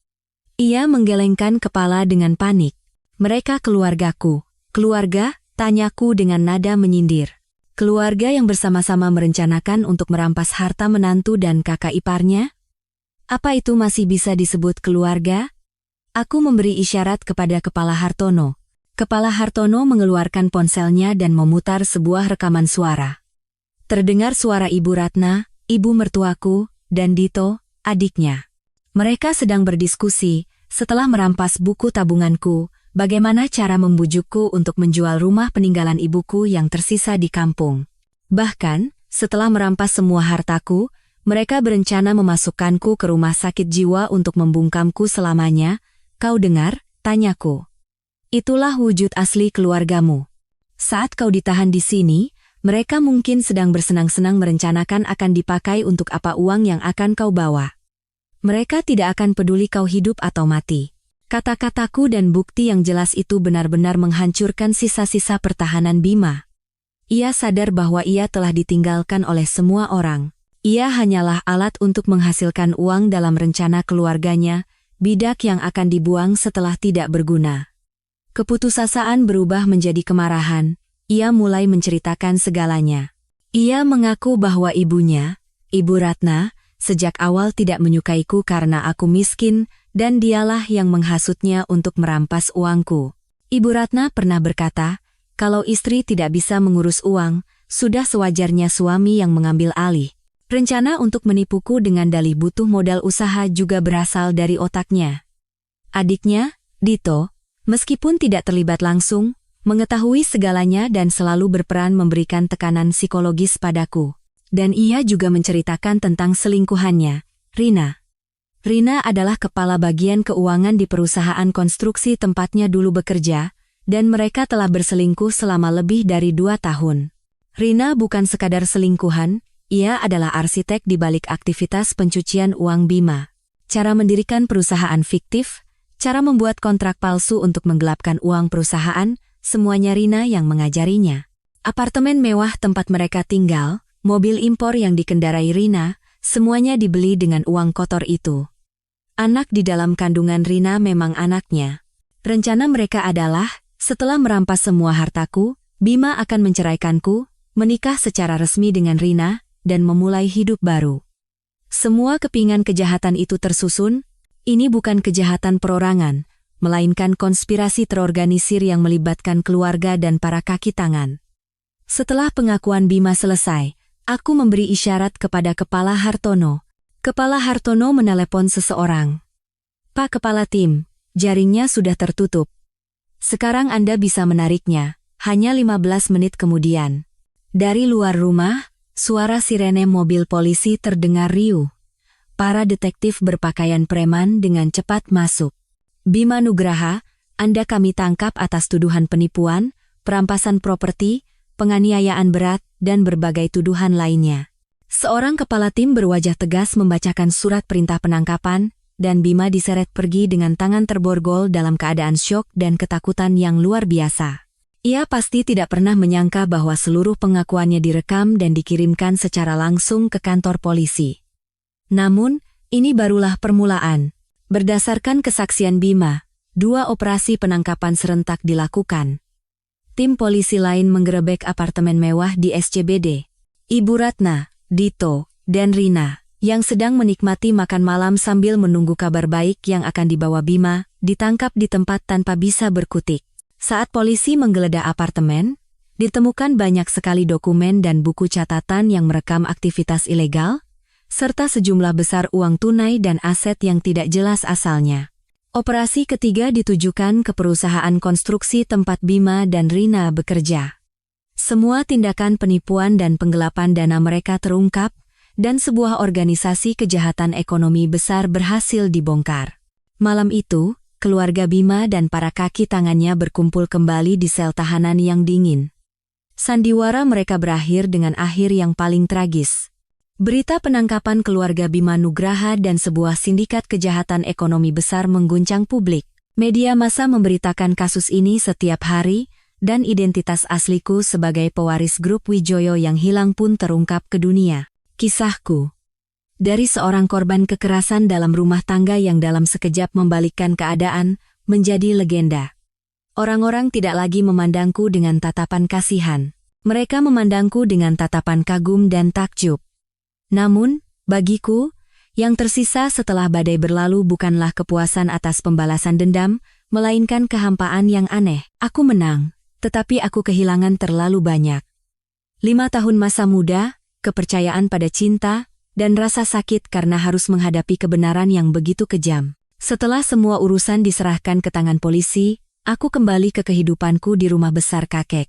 Ia menggelengkan kepala dengan panik. Mereka keluargaku. Keluarga? Tanyaku dengan nada menyindir. Keluarga yang bersama-sama merencanakan untuk merampas harta menantu dan kakak iparnya? Apa itu masih bisa disebut keluarga? Aku memberi isyarat kepada Kepala Hartono. Kepala Hartono mengeluarkan ponselnya dan memutar sebuah rekaman suara. Terdengar suara Ibu Ratna, ibu mertuaku, dan Dito, adiknya. Mereka sedang berdiskusi, setelah merampas buku tabunganku, bagaimana cara membujukku untuk menjual rumah peninggalan ibuku yang tersisa di kampung. Bahkan, setelah merampas semua hartaku, mereka berencana memasukkanku ke rumah sakit jiwa untuk membungkamku selamanya. Kau dengar? Tanyaku. Itulah wujud asli keluargamu. Saat kau ditahan di sini, mereka mungkin sedang bersenang-senang merencanakan akan dipakai untuk apa uang yang akan kau bawa. Mereka tidak akan peduli kau hidup atau mati. Kata-kataku dan bukti yang jelas itu benar-benar menghancurkan sisa-sisa pertahanan Bima. Ia sadar bahwa ia telah ditinggalkan oleh semua orang. Ia hanyalah alat untuk menghasilkan uang dalam rencana keluarganya, bidak yang akan dibuang setelah tidak berguna. Keputusasaan berubah menjadi kemarahan. Ia mulai menceritakan segalanya. Ia mengaku bahwa ibunya, Ibu Ratna, sejak awal tidak menyukaiku karena aku miskin, dan dialah yang menghasutnya untuk merampas uangku. Ibu Ratna pernah berkata, kalau istri tidak bisa mengurus uang, sudah sewajarnya suami yang mengambil alih. Rencana untuk menipuku dengan dalih butuh modal usaha juga berasal dari otaknya. Adiknya, Dito, meskipun tidak terlibat langsung, mengetahui segalanya dan selalu berperan memberikan tekanan psikologis padaku. Dan ia juga menceritakan tentang selingkuhannya, Rina. Rina adalah kepala bagian keuangan di perusahaan konstruksi tempatnya dulu bekerja, dan mereka telah berselingkuh selama lebih dari 2 tahun. Rina bukan sekadar selingkuhan, ia adalah arsitek di balik aktivitas pencucian uang Bima. Cara mendirikan perusahaan fiktif, cara membuat kontrak palsu untuk menggelapkan uang perusahaan, semuanya Rina yang mengajarinya. Apartemen mewah tempat mereka tinggal, mobil impor yang dikendarai Rina, semuanya dibeli dengan uang kotor itu. Anak di dalam kandungan Rina memang anaknya. Rencana mereka adalah, setelah merampas semua hartaku, Bima akan menceraikanku, menikah secara resmi dengan Rina, dan memulai hidup baru. Semua kepingan kejahatan itu tersusun, ini bukan kejahatan perorangan, melainkan konspirasi terorganisir yang melibatkan keluarga dan para kaki tangan. Setelah pengakuan Bima selesai, aku memberi isyarat kepada Kepala Hartono. Kepala Hartono menelepon seseorang. Pak Kepala Tim, jaringnya sudah tertutup. Sekarang Anda bisa menariknya, hanya 15 menit kemudian. Dari luar rumah, suara sirene mobil polisi terdengar riuh. Para detektif berpakaian preman dengan cepat masuk. Bima Nugraha, Anda kami tangkap atas tuduhan penipuan, perampasan properti, penganiayaan berat, dan berbagai tuduhan lainnya. Seorang kepala tim berwajah tegas membacakan surat perintah penangkapan, dan Bima diseret pergi dengan tangan terborgol dalam keadaan syok dan ketakutan yang luar biasa. Ia pasti tidak pernah menyangka bahwa seluruh pengakuannya direkam dan dikirimkan secara langsung ke kantor polisi. Namun, ini barulah permulaan. Berdasarkan kesaksian Bima, 2 operasi penangkapan serentak dilakukan. Tim polisi lain menggerebek apartemen mewah di SCBD. Ibu Ratna, Dito, dan Rina, yang sedang menikmati makan malam sambil menunggu kabar baik yang akan dibawa Bima, ditangkap di tempat tanpa bisa berkutik. Saat polisi menggeledah apartemen, ditemukan banyak sekali dokumen dan buku catatan yang merekam aktivitas ilegal, serta sejumlah besar uang tunai dan aset yang tidak jelas asalnya. Operasi ketiga ditujukan ke perusahaan konstruksi tempat Bima dan Rina bekerja. Semua tindakan penipuan dan penggelapan dana mereka terungkap, dan sebuah organisasi kejahatan ekonomi besar berhasil dibongkar. Malam itu, keluarga Bima dan para kaki tangannya berkumpul kembali di sel tahanan yang dingin. Sandiwara mereka berakhir dengan akhir yang paling tragis. Berita penangkapan keluarga Bima Nugraha dan sebuah sindikat kejahatan ekonomi besar mengguncang publik. Media massa memberitakan kasus ini setiap hari, dan identitas asliku sebagai pewaris grup Wijoyo yang hilang pun terungkap ke dunia. Kisahku. Dari seorang korban kekerasan dalam rumah tangga yang dalam sekejap membalikkan keadaan, menjadi legenda. Orang-orang tidak lagi memandangku dengan tatapan kasihan. Mereka memandangku dengan tatapan kagum dan takjub. Namun, bagiku, yang tersisa setelah badai berlalu bukanlah kepuasan atas pembalasan dendam, melainkan kehampaan yang aneh. Aku menang, tetapi aku kehilangan terlalu banyak. 5 tahun masa muda, kepercayaan pada cinta, dan rasa sakit karena harus menghadapi kebenaran yang begitu kejam. Setelah semua urusan diserahkan ke tangan polisi, aku kembali ke kehidupanku di rumah besar kakek.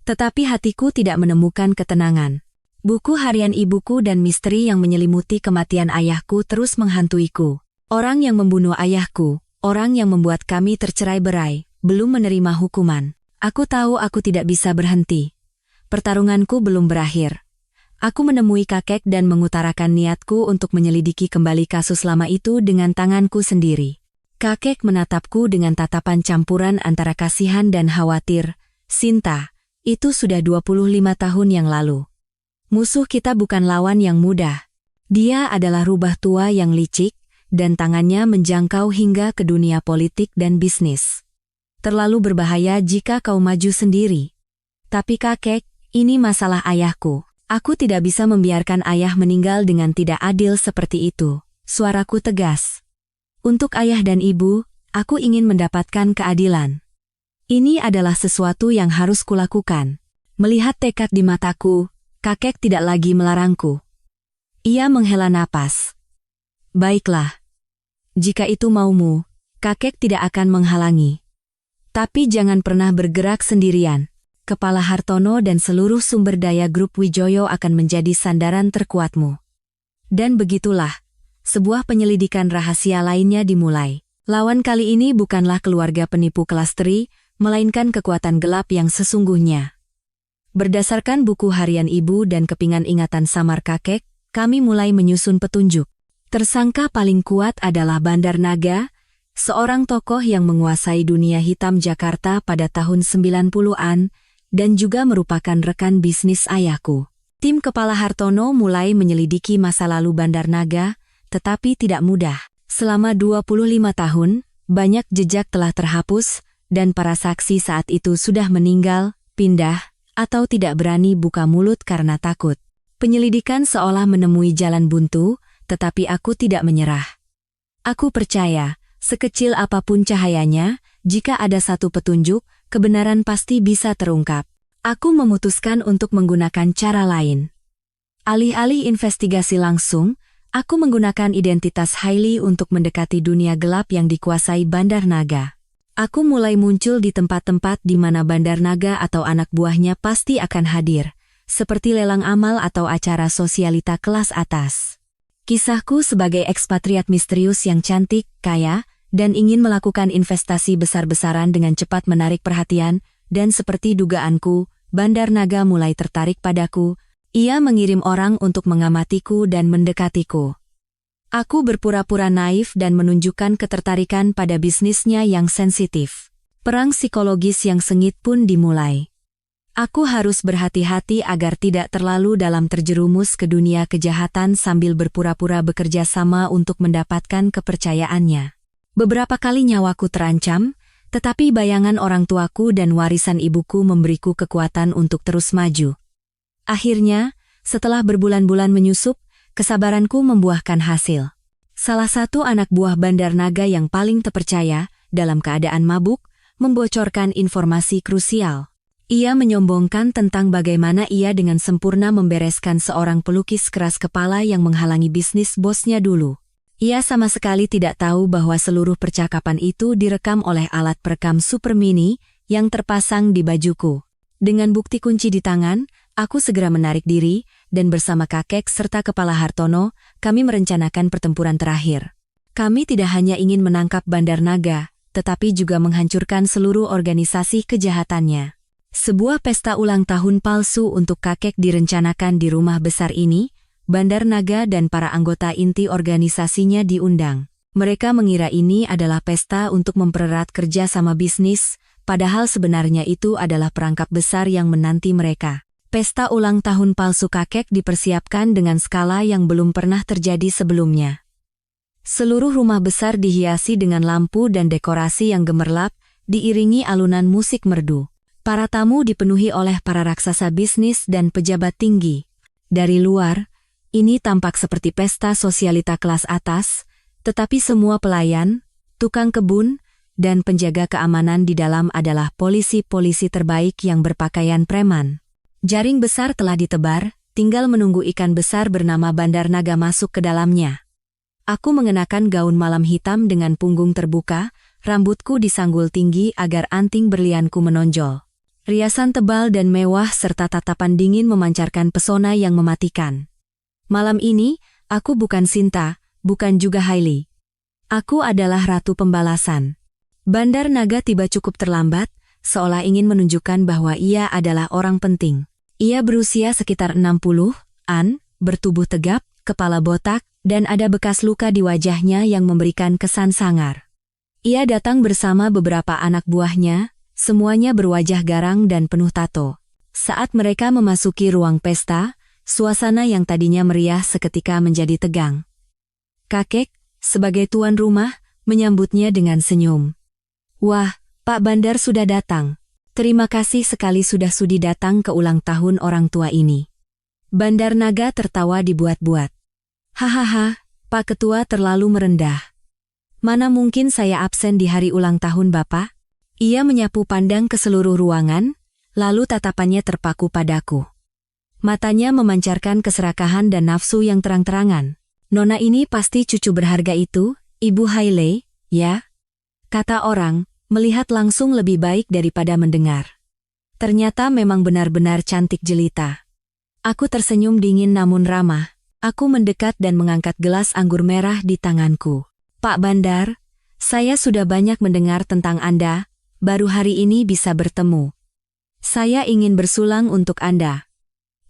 Tetapi hatiku tidak menemukan ketenangan. Buku harian ibuku dan misteri yang menyelimuti kematian ayahku terus menghantuiku. Orang yang membunuh ayahku, orang yang membuat kami tercerai-berai, belum menerima hukuman. Aku tahu aku tidak bisa berhenti. Pertarunganku belum berakhir. Aku menemui kakek dan mengutarakan niatku untuk menyelidiki kembali kasus lama itu dengan tanganku sendiri. Kakek menatapku dengan tatapan campuran antara kasihan dan khawatir. Sinta, itu sudah 25 tahun yang lalu. Musuh kita bukan lawan yang mudah, Dia adalah rubah tua yang licik, dan tangannya menjangkau hingga ke dunia politik dan bisnis. Terlalu berbahaya jika kau maju sendiri. Tapi kakek, ini masalah ayahku. Aku tidak bisa membiarkan ayah meninggal dengan tidak adil seperti itu. Suaraku tegas. Untuk ayah dan ibu, aku ingin mendapatkan keadilan. Ini adalah sesuatu yang harus kulakukan. Melihat tekad di mataku, kakek tidak lagi melarangku. Ia menghela napas. Baiklah. Jika itu maumu, kakek tidak akan menghalangi. Tapi jangan pernah bergerak sendirian. Kepala Hartono dan seluruh sumber daya grup Wijoyo akan menjadi sandaran terkuatmu. Dan begitulah. Sebuah penyelidikan rahasia lainnya dimulai. Lawan kali ini bukanlah keluarga penipu kelas teri, melainkan kekuatan gelap yang sesungguhnya. Berdasarkan buku harian ibu dan kepingan ingatan samar kakek, kami mulai menyusun petunjuk. Tersangka paling kuat adalah Bandar Naga, seorang tokoh yang menguasai dunia hitam Jakarta pada tahun 90-an, dan juga merupakan rekan bisnis ayahku. Tim Kepala Hartono mulai menyelidiki masa lalu Bandar Naga, tetapi tidak mudah. Selama 25 tahun, banyak jejak telah terhapus, dan para saksi saat itu sudah meninggal, pindah, atau tidak berani buka mulut karena takut. Penyelidikan seolah menemui jalan buntu, tetapi aku tidak menyerah. Aku percaya, sekecil apapun cahayanya, jika ada satu petunjuk, kebenaran pasti bisa terungkap. Aku memutuskan untuk menggunakan cara lain. Alih-alih investigasi langsung, aku menggunakan identitas Hailey untuk mendekati dunia gelap yang dikuasai Bandar Naga. Aku mulai muncul di tempat-tempat di mana Bandar Naga atau anak buahnya pasti akan hadir, seperti lelang amal atau acara sosialita kelas atas. Kisahku sebagai ekspatriat misterius yang cantik, kaya, dan ingin melakukan investasi besar-besaran dengan cepat menarik perhatian, dan seperti dugaanku, Bandar Naga mulai tertarik padaku. Ia mengirim orang untuk mengamatiku dan mendekatiku. Aku berpura-pura naif dan menunjukkan ketertarikan pada bisnisnya yang sensitif. Perang psikologis yang sengit pun dimulai. Aku harus berhati-hati agar tidak terlalu dalam terjerumus ke dunia kejahatan sambil berpura-pura bekerja sama untuk mendapatkan kepercayaannya. Beberapa kali nyawaku terancam, tetapi bayangan orang tuaku dan warisan ibuku memberiku kekuatan untuk terus maju. Akhirnya, setelah berbulan-bulan menyusup, kesabaranku membuahkan hasil. Salah satu anak buah Bandar Naga yang paling terpercaya, dalam keadaan mabuk, membocorkan informasi krusial. Ia menyombongkan tentang bagaimana ia dengan sempurna membereskan seorang pelukis keras kepala yang menghalangi bisnis bosnya dulu. Ia sama sekali tidak tahu bahwa seluruh percakapan itu direkam oleh alat perekam super mini yang terpasang di bajuku. Dengan bukti kunci di tangan, aku segera menarik diri, dan bersama kakek serta Kepala Hartono, kami merencanakan pertempuran terakhir. Kami tidak hanya ingin menangkap Bandar Naga, tetapi juga menghancurkan seluruh organisasi kejahatannya. Sebuah pesta ulang tahun palsu untuk kakek direncanakan di rumah besar ini. Bandar Naga dan para anggota inti organisasinya diundang. Mereka mengira ini adalah pesta untuk mempererat kerja sama bisnis, padahal sebenarnya itu adalah perangkap besar yang menanti mereka. Pesta ulang tahun palsu kakek dipersiapkan dengan skala yang belum pernah terjadi sebelumnya. Seluruh rumah besar dihiasi dengan lampu dan dekorasi yang gemerlap, diiringi alunan musik merdu. Para tamu dipenuhi oleh para raksasa bisnis dan pejabat tinggi. Dari luar, ini tampak seperti pesta sosialita kelas atas, tetapi semua pelayan, tukang kebun, dan penjaga keamanan di dalam adalah polisi-polisi terbaik yang berpakaian preman. Jaring besar telah ditebar, tinggal menunggu ikan besar bernama Bandar Naga masuk ke dalamnya. Aku mengenakan gaun malam hitam dengan punggung terbuka, rambutku disanggul tinggi agar anting berlianku menonjol. Riasan tebal dan mewah serta tatapan dingin memancarkan pesona yang mematikan. Malam ini, aku bukan Sinta, bukan juga Hailey. Aku adalah Ratu Pembalasan. Bandar Naga tiba cukup terlambat, seolah ingin menunjukkan bahwa ia adalah orang penting. Ia berusia sekitar 60-an, bertubuh tegap, kepala botak, dan ada bekas luka di wajahnya yang memberikan kesan sangar. Ia datang bersama beberapa anak buahnya, semuanya berwajah garang dan penuh tato. Saat mereka memasuki ruang pesta, suasana yang tadinya meriah seketika menjadi tegang. Kakek, sebagai tuan rumah, menyambutnya dengan senyum. Wah, Pak Bandar sudah datang. Terima kasih sekali sudah sudi datang ke ulang tahun orang tua ini. Bandar Naga tertawa dibuat-buat. Hahaha, Pak Ketua terlalu merendah. Mana mungkin saya absen di hari ulang tahun Bapak? Ia menyapu pandang ke seluruh ruangan, lalu tatapannya terpaku padaku. Matanya memancarkan keserakahan dan nafsu yang terang-terangan. Nona ini pasti cucu berharga itu, Ibu Hailey, ya? Kata orang, melihat langsung lebih baik daripada mendengar. Ternyata memang benar-benar cantik jelita. Aku tersenyum dingin namun ramah. Aku mendekat dan mengangkat gelas anggur merah di tanganku. Pak Bandar, saya sudah banyak mendengar tentang Anda, baru hari ini bisa bertemu. Saya ingin bersulang untuk Anda.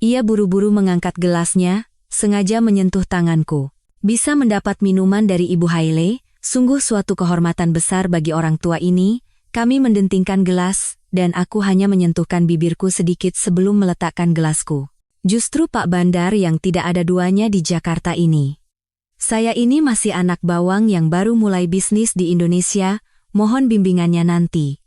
Ia buru-buru mengangkat gelasnya, sengaja menyentuh tanganku. Bisa mendapat minuman dari Ibu Hailey, sungguh suatu kehormatan besar bagi orang tua ini. Kami mendentingkan gelas, dan aku hanya menyentuhkan bibirku sedikit sebelum meletakkan gelasku. Justru Pak Bandar yang tidak ada duanya di Jakarta ini. Saya ini masih anak bawang yang baru mulai bisnis di Indonesia, mohon bimbingannya nanti.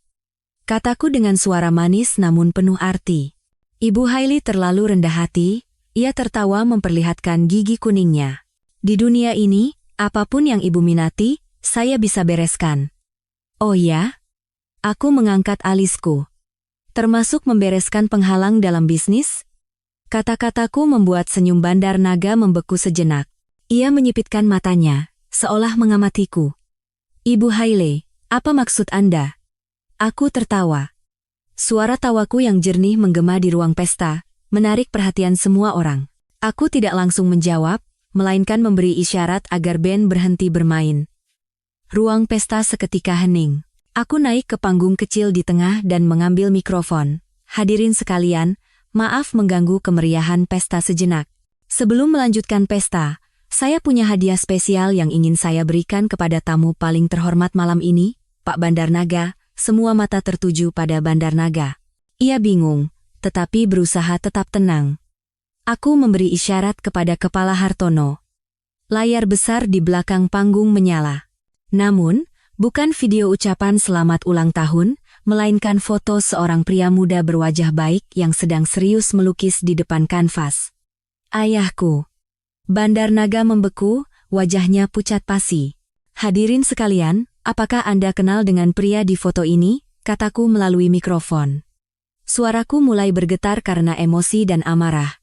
Kataku dengan suara manis namun penuh arti. Ibu Hailey terlalu rendah hati, ia tertawa memperlihatkan gigi kuningnya. Di dunia ini, apapun yang ibu minati, saya bisa bereskan. Oh ya? Aku mengangkat alisku. Termasuk membereskan penghalang dalam bisnis? Kata-kataku membuat senyum Bandar Naga membeku sejenak. Ia menyipitkan matanya, seolah mengamatiku. Ibu Hailey, apa maksud Anda? Aku tertawa. Suara tawaku yang jernih menggema di ruang pesta, menarik perhatian semua orang. Aku tidak langsung menjawab, melainkan memberi isyarat agar band berhenti bermain. Ruang pesta seketika hening. Aku naik ke panggung kecil di tengah dan mengambil mikrofon. Hadirin sekalian, maaf mengganggu kemeriahan pesta sejenak. Sebelum melanjutkan pesta, saya punya hadiah spesial yang ingin saya berikan kepada tamu paling terhormat malam ini, Pak Bandar Naga. Semua mata tertuju pada Bandar Naga. Ia bingung, tetapi berusaha tetap tenang. Aku memberi isyarat kepada Kepala Hartono. Layar besar di belakang panggung menyala. Namun, bukan video ucapan selamat ulang tahun, melainkan foto seorang pria muda berwajah baik yang sedang serius melukis di depan kanvas. Ayahku. Bandar Naga membeku, wajahnya pucat pasi. Hadirin sekalian, apakah Anda kenal dengan pria di foto ini? Kataku melalui mikrofon. Suaraku mulai bergetar karena emosi dan amarah.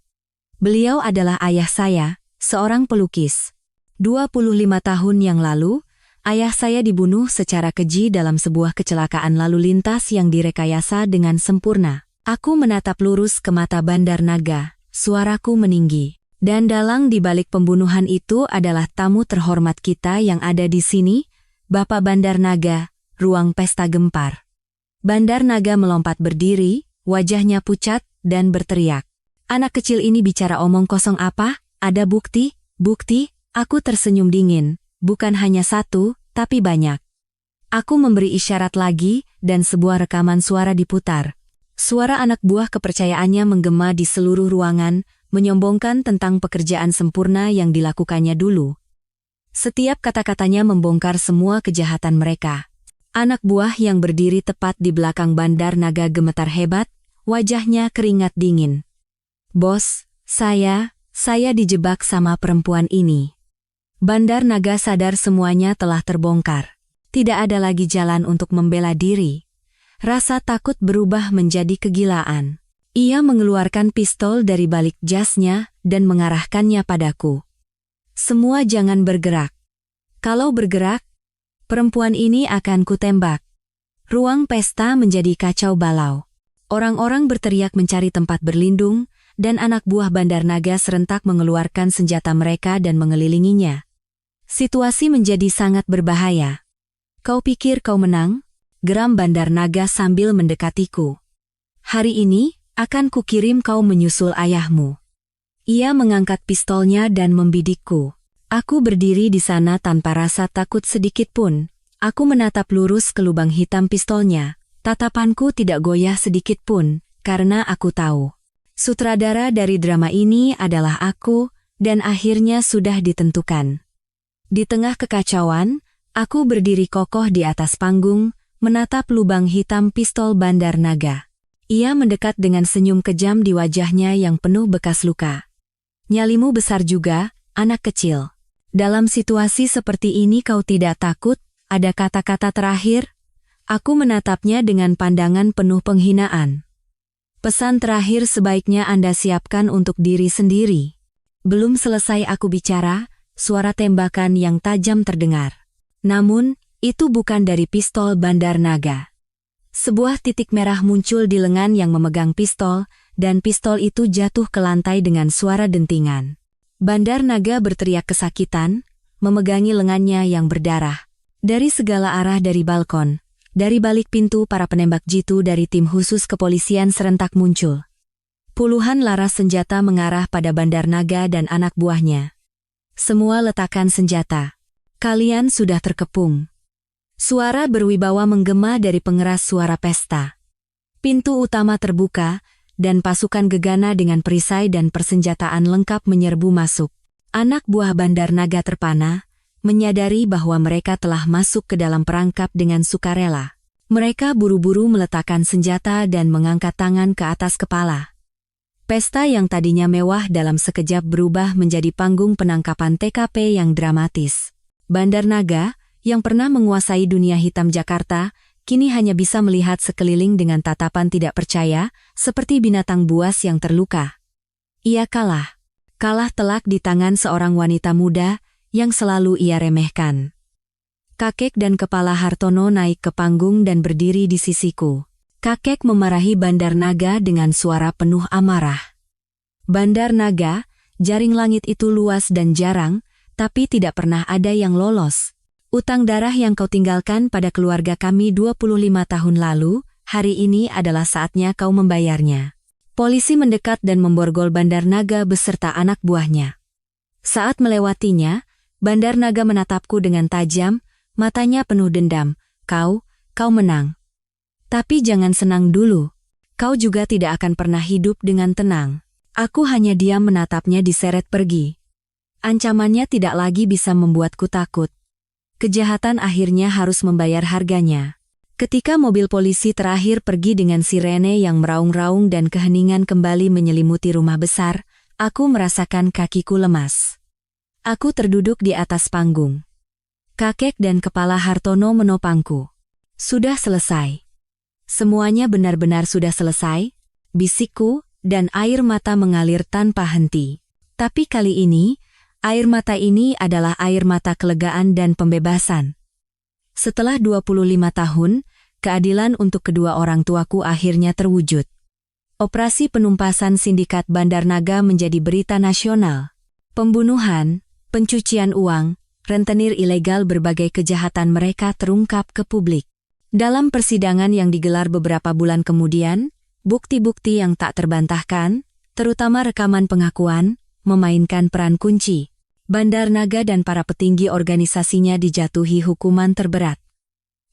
Beliau adalah ayah saya, seorang pelukis. 25 tahun yang lalu, ayah saya dibunuh secara keji dalam sebuah kecelakaan lalu lintas yang direkayasa dengan sempurna. Aku menatap lurus ke mata Bandar Naga, suaraku meninggi. Dan dalang di balik pembunuhan itu adalah tamu terhormat kita yang ada di sini, Bapak Bandar Naga, ruang pesta gempar. Bandar Naga melompat berdiri, wajahnya pucat, dan berteriak. Anak kecil ini bicara omong kosong apa? Ada bukti? Bukti? Aku tersenyum dingin, bukan hanya satu, tapi banyak. Aku memberi isyarat lagi, dan sebuah rekaman suara diputar. Suara anak buah kepercayaannya menggema di seluruh ruangan, menyombongkan tentang pekerjaan sempurna yang dilakukannya dulu. Setiap kata-katanya membongkar semua kejahatan mereka. Anak buah yang berdiri tepat di belakang Bandar Naga gemetar hebat, wajahnya keringat dingin. Bos, saya dijebak sama perempuan ini. Bandar Naga sadar semuanya telah terbongkar. Tidak ada lagi jalan untuk membela diri. Rasa takut berubah menjadi kegilaan. Ia mengeluarkan pistol dari balik jasnya dan mengarahkannya padaku. Semua jangan bergerak. Kalau bergerak, perempuan ini akan kutembak. Ruang pesta menjadi kacau balau. Orang-orang berteriak mencari tempat berlindung, dan anak buah Bandar Naga serentak mengeluarkan senjata mereka dan mengelilinginya. Situasi menjadi sangat berbahaya. Kau pikir kau menang? Geram Bandar Naga sambil mendekatiku. Hari ini, akan kukirim kau menyusul ayahmu. Ia mengangkat pistolnya dan membidikku. Aku berdiri di sana tanpa rasa takut sedikit pun. Aku menatap lurus ke lubang hitam pistolnya. Tatapanku tidak goyah sedikit pun, karena aku tahu. Sutradara dari drama ini adalah aku, dan akhirnya sudah ditentukan. Di tengah kekacauan, aku berdiri kokoh di atas panggung, menatap lubang hitam pistol Bandar Naga. Ia mendekat dengan senyum kejam di wajahnya yang penuh bekas luka. Nyalimu besar juga, anak kecil. Dalam situasi seperti ini kau tidak takut? Ada kata-kata terakhir? Aku menatapnya dengan pandangan penuh penghinaan. Pesan terakhir sebaiknya Anda siapkan untuk diri sendiri. Belum selesai aku bicara, suara tembakan yang tajam terdengar. Namun, itu bukan dari pistol Bandar Naga. Sebuah titik merah muncul di lengan yang memegang pistol, dan pistol itu jatuh ke lantai dengan suara dentingan. Bandar Naga berteriak kesakitan, memegangi lengannya yang berdarah. Dari segala arah dari balkon, dari balik pintu para penembak jitu dari tim khusus kepolisian serentak muncul. Puluhan laras senjata mengarah pada Bandar Naga dan anak buahnya. Semua letakkan senjata. Kalian sudah terkepung. Suara berwibawa menggema dari pengeras suara pesta. Pintu utama terbuka, dan pasukan gegana dengan perisai dan persenjataan lengkap menyerbu masuk. Anak buah Bandar Naga terpana, menyadari bahwa mereka telah masuk ke dalam perangkap dengan sukarela. Mereka buru-buru meletakkan senjata dan mengangkat tangan ke atas kepala. Pesta yang tadinya mewah dalam sekejap berubah menjadi panggung penangkapan TKP yang dramatis. Bandar Naga, yang pernah menguasai dunia hitam Jakarta, kini hanya bisa melihat sekeliling dengan tatapan tidak percaya, seperti binatang buas yang terluka. Ia kalah. Kalah telak di tangan seorang wanita muda, yang selalu ia remehkan. Kakek dan Kepala Hartono naik ke panggung dan berdiri di sisiku. Kakek memarahi Bandar Naga dengan suara penuh amarah. Bandar Naga, jaring langit itu luas dan jarang, tapi tidak pernah ada yang lolos. Utang darah yang kau tinggalkan pada keluarga kami 25 tahun lalu, hari ini adalah saatnya kau membayarnya. Polisi mendekat dan memborgol Bandar Naga beserta anak buahnya. Saat melewatinya, Bandar Naga menatapku dengan tajam, matanya penuh dendam. Kau menang. Tapi jangan senang dulu. Kau juga tidak akan pernah hidup dengan tenang. Aku hanya diam menatapnya diseret pergi. Ancamannya tidak lagi bisa membuatku takut. Kejahatan akhirnya harus membayar harganya. Ketika mobil polisi terakhir pergi dengan sirene yang meraung-raung dan keheningan kembali menyelimuti rumah besar, aku merasakan kakiku lemas. Aku terduduk di atas panggung. Kakek dan Kepala Hartono menopangku. Sudah selesai. Semuanya benar-benar sudah selesai, bisikku, dan air mata mengalir tanpa henti. Tapi kali ini, air mata ini adalah air mata kelegaan dan pembebasan. Setelah 25 tahun, keadilan untuk kedua orang tuaku akhirnya terwujud. Operasi penumpasan sindikat Bandar Naga menjadi berita nasional. Pembunuhan, pencucian uang, rentenir ilegal berbagai kejahatan mereka terungkap ke publik. Dalam persidangan yang digelar beberapa bulan kemudian, bukti-bukti yang tak terbantahkan, terutama rekaman pengakuan, memainkan peran kunci. Bandar Naga dan para petinggi organisasinya dijatuhi hukuman terberat.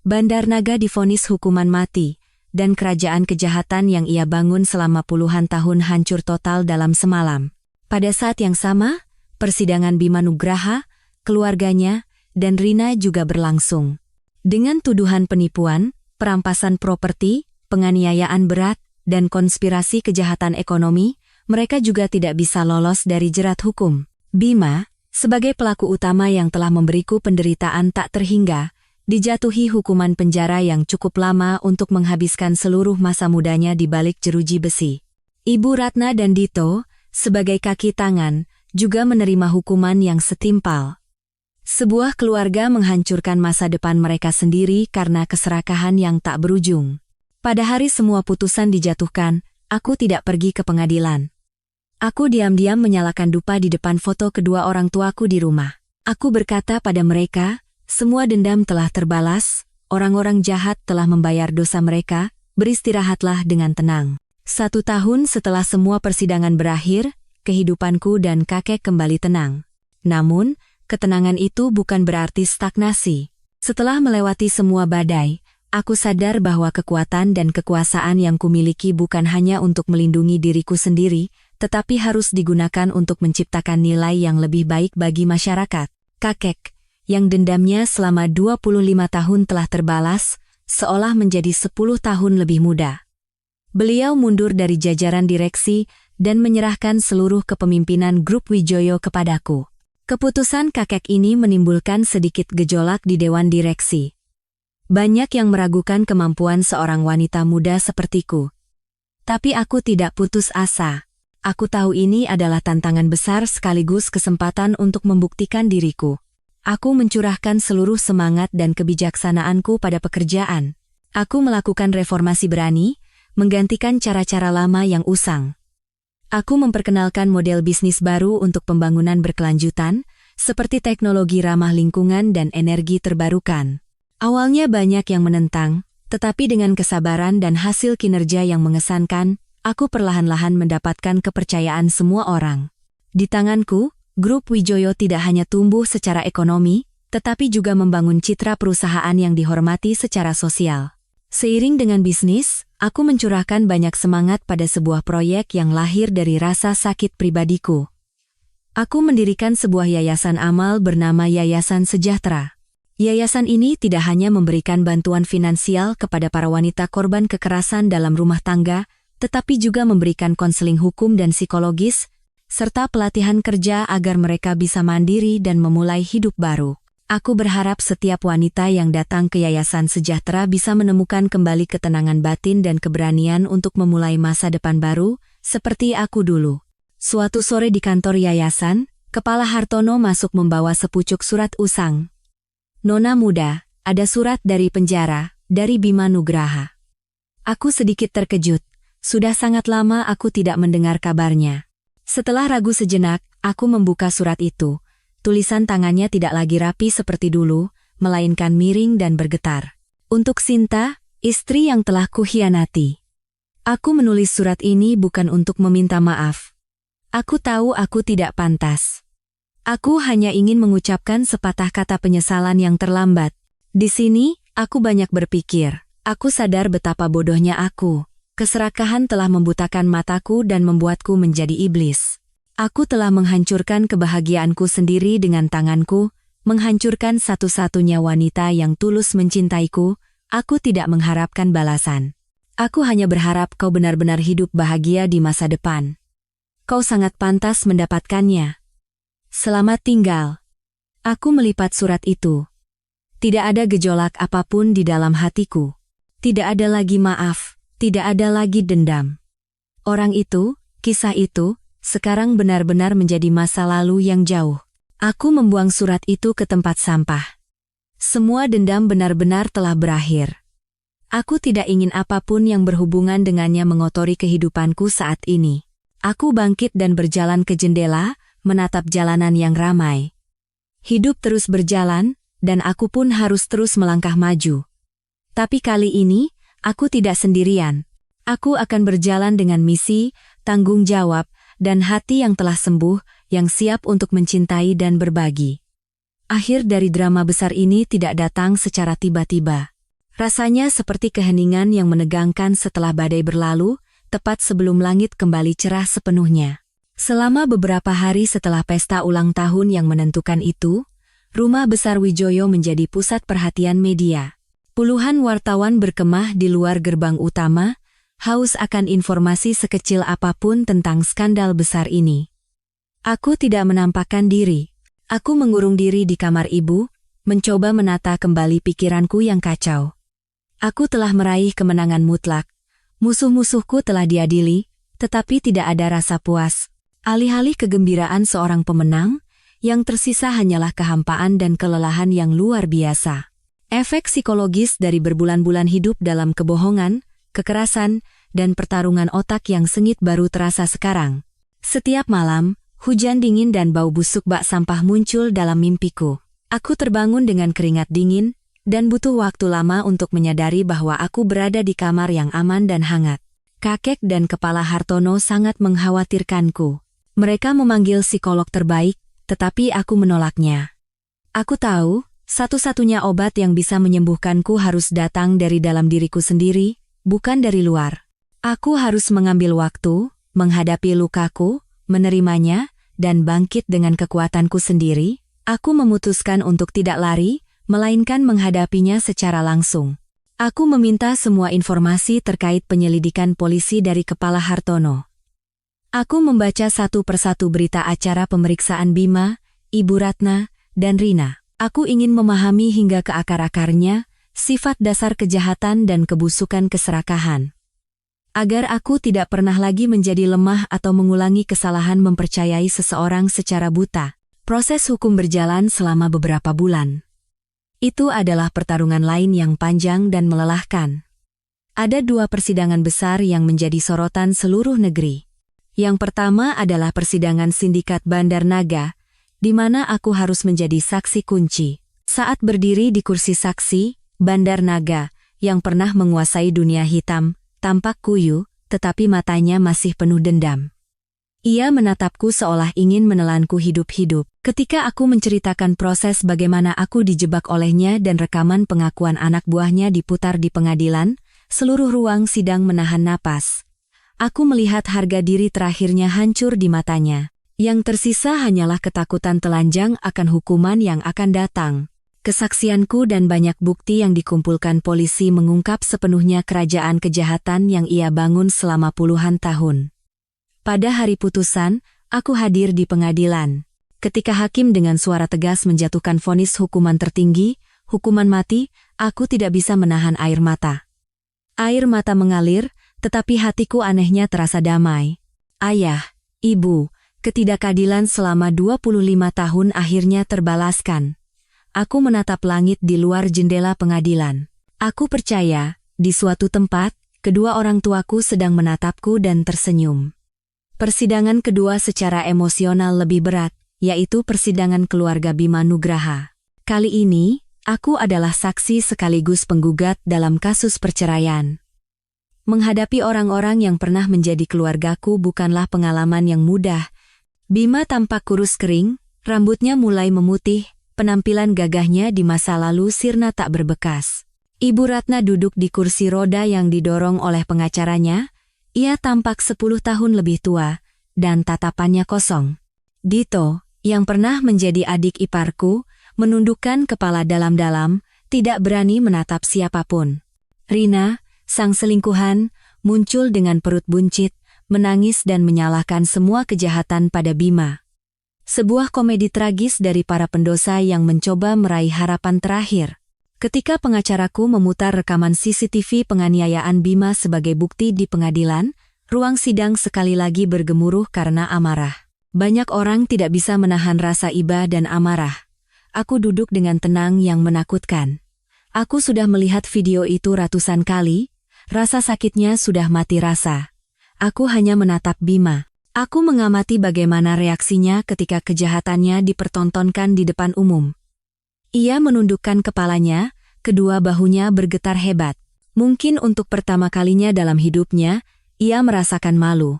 Bandar Naga divonis hukuman mati, dan kerajaan kejahatan yang ia bangun selama puluhan tahun hancur total dalam semalam. Pada saat yang sama, persidangan Bima Nugraha, keluarganya, dan Rina juga berlangsung. Dengan tuduhan penipuan, perampasan properti, penganiayaan berat, dan konspirasi kejahatan ekonomi, mereka juga tidak bisa lolos dari jerat hukum. Bima, sebagai pelaku utama yang telah memberiku penderitaan tak terhingga, dijatuhi hukuman penjara yang cukup lama untuk menghabiskan seluruh masa mudanya di balik jeruji besi. Ibu Ratna dan Dito, sebagai kaki tangan, juga menerima hukuman yang setimpal. Sebuah keluarga menghancurkan masa depan mereka sendiri karena keserakahan yang tak berujung. Pada hari semua putusan dijatuhkan, aku tidak pergi ke pengadilan. Aku diam-diam menyalakan dupa di depan foto kedua orang tuaku di rumah. Aku berkata pada mereka, semua dendam telah terbalas, orang-orang jahat telah membayar dosa mereka, beristirahatlah dengan tenang. 1 tahun setelah semua persidangan berakhir, kehidupanku dan kakek kembali tenang. Namun, ketenangan itu bukan berarti stagnasi. Setelah melewati semua badai, Aku sadar bahwa kekuatan dan kekuasaan yang kumiliki bukan hanya untuk melindungi diriku sendiri, tetapi harus digunakan untuk menciptakan nilai yang lebih baik bagi masyarakat. Kakek, yang dendamnya selama 25 tahun telah terbalas, seolah menjadi 10 tahun lebih muda. Beliau mundur dari jajaran direksi dan menyerahkan seluruh kepemimpinan grup Wijoyo kepadaku. Keputusan kakek ini menimbulkan sedikit gejolak di dewan direksi. Banyak yang meragukan kemampuan seorang wanita muda sepertiku. Tapi aku tidak putus asa. Aku tahu ini adalah tantangan besar sekaligus kesempatan untuk membuktikan diriku. Aku mencurahkan seluruh semangat dan kebijaksanaanku pada pekerjaan. Aku melakukan reformasi berani, menggantikan cara-cara lama yang usang. Aku memperkenalkan model bisnis baru untuk pembangunan berkelanjutan, seperti teknologi ramah lingkungan dan energi terbarukan. Awalnya banyak yang menentang, tetapi dengan kesabaran dan hasil kinerja yang mengesankan, aku perlahan-lahan mendapatkan kepercayaan semua orang. Di tanganku, grup Wijoyo tidak hanya tumbuh secara ekonomi, tetapi juga membangun citra perusahaan yang dihormati secara sosial. Seiring dengan bisnis, aku mencurahkan banyak semangat pada sebuah proyek yang lahir dari rasa sakit pribadiku. Aku mendirikan sebuah yayasan amal bernama Yayasan Sejahtera. Yayasan ini tidak hanya memberikan bantuan finansial kepada para wanita korban kekerasan dalam rumah tangga, tetapi juga memberikan konseling hukum dan psikologis, serta pelatihan kerja agar mereka bisa mandiri dan memulai hidup baru. Aku berharap setiap wanita yang datang ke Yayasan Sejahtera bisa menemukan kembali ketenangan batin dan keberanian untuk memulai masa depan baru, seperti aku dulu. Suatu sore di kantor yayasan, Kepala Hartono masuk membawa sepucuk surat usang. "Nona muda, ada surat dari penjara, dari Bima Nugraha." Aku sedikit terkejut. Sudah sangat lama aku tidak mendengar kabarnya. Setelah ragu sejenak, aku membuka surat itu. Tulisan tangannya tidak lagi rapi seperti dulu, melainkan miring dan bergetar. Untuk Sinta, istri yang telah kuhianati. Aku menulis surat ini bukan untuk meminta maaf. Aku tahu aku tidak pantas. Aku hanya ingin mengucapkan sepatah kata penyesalan yang terlambat. Di sini, aku banyak berpikir. Aku sadar betapa bodohnya aku. Keserakahan telah membutakan mataku dan membuatku menjadi iblis. Aku telah menghancurkan kebahagiaanku sendiri dengan tanganku, menghancurkan satu-satunya wanita yang tulus mencintaiku. Aku tidak mengharapkan balasan. Aku hanya berharap kau benar-benar hidup bahagia di masa depan. Kau sangat pantas mendapatkannya. Selamat tinggal. Aku melipat surat itu. Tidak ada gejolak apapun di dalam hatiku. Tidak ada lagi maaf, tidak ada lagi dendam. Orang itu, kisah itu, sekarang benar-benar menjadi masa lalu yang jauh. Aku membuang surat itu ke tempat sampah. Semua dendam benar-benar telah berakhir. Aku tidak ingin apapun yang berhubungan dengannya mengotori kehidupanku saat ini. Aku bangkit dan berjalan ke jendela, menatap jalanan yang ramai. Hidup terus berjalan, dan aku pun harus terus melangkah maju. Tapi kali ini, aku tidak sendirian. Aku akan berjalan dengan misi, tanggung jawab, dan hati yang telah sembuh, yang siap untuk mencintai dan berbagi. Akhir dari drama besar ini tidak datang secara tiba-tiba. Rasanya seperti keheningan yang menegangkan setelah badai berlalu, tepat sebelum langit kembali cerah sepenuhnya. Selama beberapa hari setelah pesta ulang tahun yang menentukan itu, Rumah Besar Wijoyo menjadi pusat perhatian media. Puluhan wartawan berkemah di luar gerbang utama, haus akan informasi sekecil apapun tentang skandal besar ini. Aku tidak menampakkan diri. Aku mengurung diri di kamar ibu, mencoba menata kembali pikiranku yang kacau. Aku telah meraih kemenangan mutlak. Musuh-musuhku telah diadili, tetapi tidak ada rasa puas. Alih-alih kegembiraan seorang pemenang, yang tersisa hanyalah kehampaan dan kelelahan yang luar biasa. Efek psikologis dari berbulan-bulan hidup dalam kebohongan, kekerasan, dan pertarungan otak yang sengit baru terasa sekarang. Setiap malam, hujan dingin dan bau busuk bak sampah muncul dalam mimpiku. Aku terbangun dengan keringat dingin, dan butuh waktu lama untuk menyadari bahwa aku berada di kamar yang aman dan hangat. Kakek dan Kepala Hartono sangat mengkhawatirkanku. Mereka memanggil psikolog terbaik, tetapi aku menolaknya. Aku tahu, Satu-satunya obat yang bisa menyembuhkanku harus datang dari dalam diriku sendiri, bukan dari luar. Aku harus mengambil waktu, menghadapi lukaku, menerimanya, dan bangkit dengan kekuatanku sendiri. Aku memutuskan untuk tidak lari, melainkan menghadapinya secara langsung. Aku meminta semua informasi terkait penyelidikan polisi dari Kepala Hartono. Aku membaca satu persatu berita acara pemeriksaan Bima, Ibu Ratna, dan Rina. Aku ingin memahami hingga ke akar-akarnya, sifat dasar kejahatan dan kebusukan keserakahan. Agar aku tidak pernah lagi menjadi lemah atau mengulangi kesalahan mempercayai seseorang secara buta. Proses hukum berjalan selama beberapa bulan. Itu adalah pertarungan lain yang panjang dan melelahkan. Ada 2 persidangan besar yang menjadi sorotan seluruh negeri. Yang pertama adalah persidangan sindikat Bandar Naga, di mana aku harus menjadi saksi kunci. Saat berdiri di kursi saksi, Bandar Naga, yang pernah menguasai dunia hitam, tampak kuyu, tetapi matanya masih penuh dendam. Ia menatapku seolah ingin menelanku hidup-hidup. Ketika aku menceritakan proses bagaimana aku dijebak olehnya dan rekaman pengakuan anak buahnya diputar di pengadilan, seluruh ruang sidang menahan napas. Aku melihat harga diri terakhirnya hancur di matanya. Yang tersisa hanyalah ketakutan telanjang akan hukuman yang akan datang. Kesaksianku dan banyak bukti yang dikumpulkan polisi mengungkap sepenuhnya kerajaan kejahatan yang ia bangun selama puluhan tahun. Pada hari putusan, aku hadir di pengadilan. Ketika hakim dengan suara tegas menjatuhkan vonis hukuman tertinggi, hukuman mati, aku tidak bisa menahan air mata. Air mata mengalir, tetapi hatiku anehnya terasa damai. Ayah, Ibu, ketidakadilan selama 25 tahun akhirnya terbalaskan. Aku menatap langit di luar jendela pengadilan. Aku percaya, di suatu tempat, kedua orang tuaku sedang menatapku dan tersenyum. Persidangan kedua secara emosional lebih berat, yaitu persidangan keluarga Bima Nugraha. Kali ini, aku adalah saksi sekaligus penggugat dalam kasus perceraian. Menghadapi orang-orang yang pernah menjadi keluargaku bukanlah pengalaman yang mudah. Bima tampak kurus kering, rambutnya mulai memutih, penampilan gagahnya di masa lalu sirna tak berbekas. Ibu Ratna duduk di kursi roda yang didorong oleh pengacaranya. Ia tampak 10 tahun lebih tua, dan tatapannya kosong. Dito, yang pernah menjadi adik iparku, menundukkan kepala dalam-dalam, tidak berani menatap siapapun. Rina, sang selingkuhan, muncul dengan perut buncit, menangis dan menyalahkan semua kejahatan pada Bima. Sebuah komedi tragis dari para pendosa yang mencoba meraih harapan terakhir. Ketika pengacaraku memutar rekaman CCTV penganiayaan Bima sebagai bukti di pengadilan, ruang sidang sekali lagi bergemuruh karena amarah. Banyak orang tidak bisa menahan rasa iba dan amarah. Aku duduk dengan tenang yang menakutkan. Aku sudah melihat video itu ratusan kali, rasa sakitnya sudah mati rasa. Aku hanya menatap Bima. Aku mengamati bagaimana reaksinya ketika kejahatannya dipertontonkan di depan umum. Ia menundukkan kepalanya, kedua bahunya bergetar hebat. Mungkin untuk pertama kalinya dalam hidupnya, ia merasakan malu.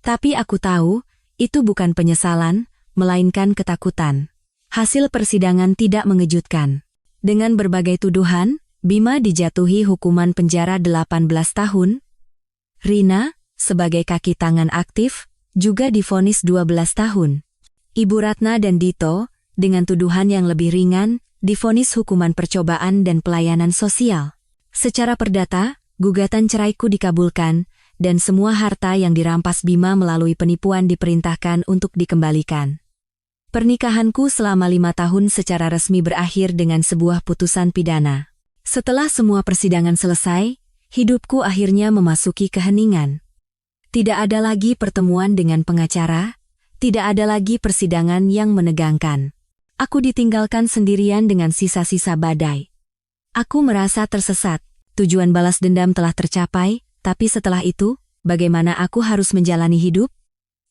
Tapi aku tahu, itu bukan penyesalan, melainkan ketakutan. Hasil persidangan tidak mengejutkan. Dengan berbagai tuduhan, Bima dijatuhi hukuman penjara 18 tahun. Rina, sebagai kaki tangan aktif, juga divonis 12 tahun. Ibu Ratna dan Dito, dengan tuduhan yang lebih ringan, divonis hukuman percobaan dan pelayanan sosial. Secara perdata, gugatan ceraiku dikabulkan, dan semua harta yang dirampas Bima melalui penipuan diperintahkan untuk dikembalikan. Pernikahanku selama 5 tahun secara resmi berakhir dengan sebuah putusan pidana. Setelah semua persidangan selesai, hidupku akhirnya memasuki keheningan. Tidak ada lagi pertemuan dengan pengacara, tidak ada lagi persidangan yang menegangkan. Aku ditinggalkan sendirian dengan sisa-sisa badai. Aku merasa tersesat, tujuan balas dendam telah tercapai, tapi setelah itu, bagaimana aku harus menjalani hidup?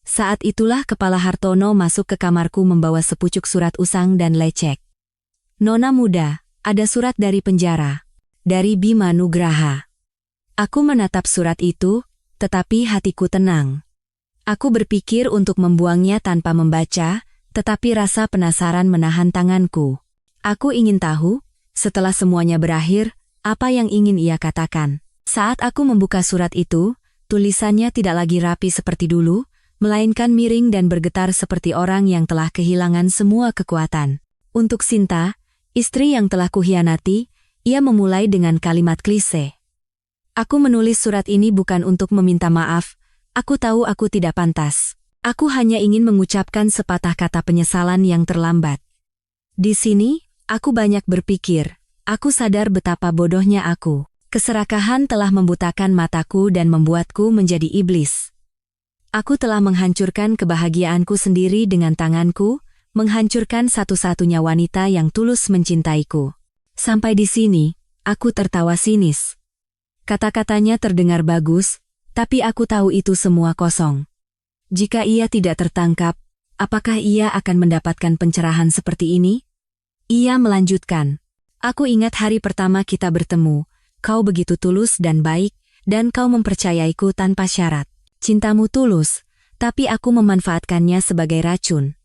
Saat itulah Kepala Hartono masuk ke kamarku membawa sepucuk surat usang dan lecek. Nona muda, ada surat dari penjara. Dari Bima Nugraha. Aku menatap surat itu, tetapi hatiku tenang. Aku berpikir untuk membuangnya tanpa membaca, tetapi rasa penasaran menahan tanganku. Aku ingin tahu, setelah semuanya berakhir, apa yang ingin ia katakan. Saat aku membuka surat itu, tulisannya tidak lagi rapi seperti dulu, melainkan miring dan bergetar seperti orang yang telah kehilangan semua kekuatan. Untuk Sinta, istri yang telah kuhianati, ia memulai dengan kalimat klise. Aku menulis surat ini bukan untuk meminta maaf, aku tahu aku tidak pantas. Aku hanya ingin mengucapkan sepatah kata penyesalan yang terlambat. Di sini, aku banyak berpikir, aku sadar betapa bodohnya aku. Keserakahan telah membutakan mataku dan membuatku menjadi iblis. Aku telah menghancurkan kebahagiaanku sendiri dengan tanganku, menghancurkan satu-satunya wanita yang tulus mencintaiku. Sampai di sini, aku tertawa sinis. Kata-katanya terdengar bagus, tapi aku tahu itu semua kosong. Jika ia tidak tertangkap, apakah ia akan mendapatkan pencerahan seperti ini? Ia melanjutkan, aku ingat hari pertama kita bertemu, kau begitu tulus dan baik, dan kau mempercayaiku tanpa syarat. Cintamu tulus, tapi aku memanfaatkannya sebagai racun.